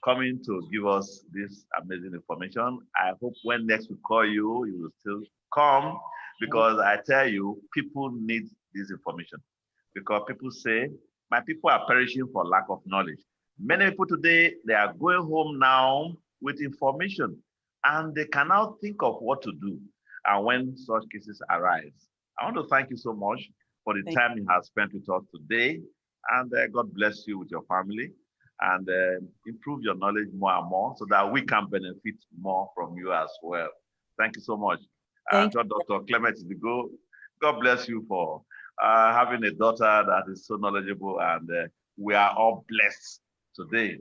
coming to give us this amazing information. I hope when next we call you, you will still come, because I tell you, people need this information. Because people say, my people are perishing for lack of knowledge. Many people today, they are going home now with information, and they can now think of what to do. And when such cases arise, I want to thank you so much for the time you have spent with us today. And God bless you with your family, and improve your knowledge more and more so that we can benefit more from you as well. Thank you so much. Dr. Clement Idigo, God bless you for having a daughter that is so knowledgeable, and we are all blessed today.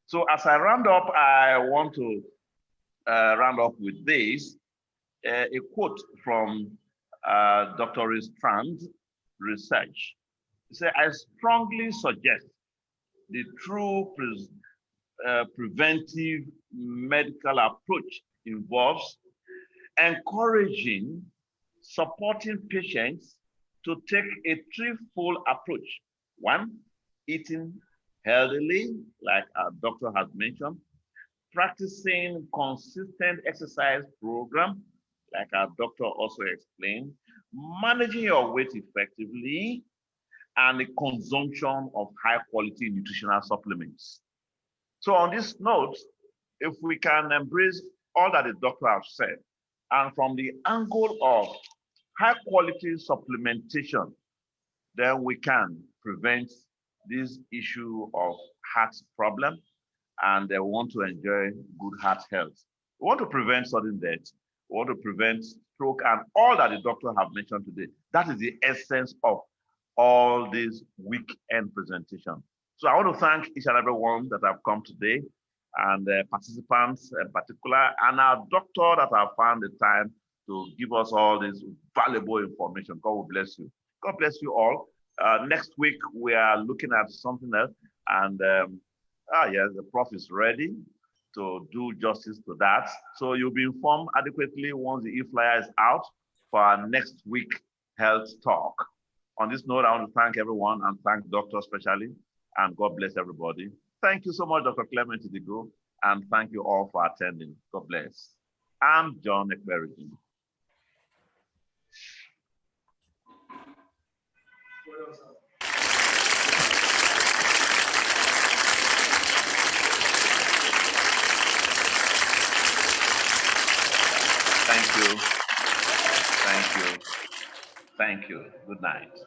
So as I round up, I want to round up with this, a quote from Dr. Strand's research. He said, I strongly suggest the true preventive medical approach involves encouraging, supporting patients to take a threefold approach. One, eating healthily, like our doctor has mentioned, practicing consistent exercise program, like our doctor also explained, managing your weight effectively, and the consumption of high quality nutritional supplements. So on this note, if we can embrace all that the doctor has said, and from the angle of high quality supplementation, then we can prevent this issue of heart problem, and they want to enjoy good heart health. We want to prevent sudden death. We want to prevent stroke and all that the doctor have mentioned today. That is the essence of all this weekend presentation. So I want to thank each and every one that have come today, and participants in particular, and our doctor that have found the time to give us all this valuable information. God will bless you. God bless you all. Next week, we are looking at something else, and yes, the prof is ready to do justice to that. So you'll be informed adequately once the e-flyer is out for our next week health talk. On this note, I want to thank everyone and thank Doctor especially, and God bless everybody. Thank you so much, Dr. Clement Idigo, and thank you all for attending. God bless. I'm John Ekberigi. Thank you. Thank you. Thank you. Good night.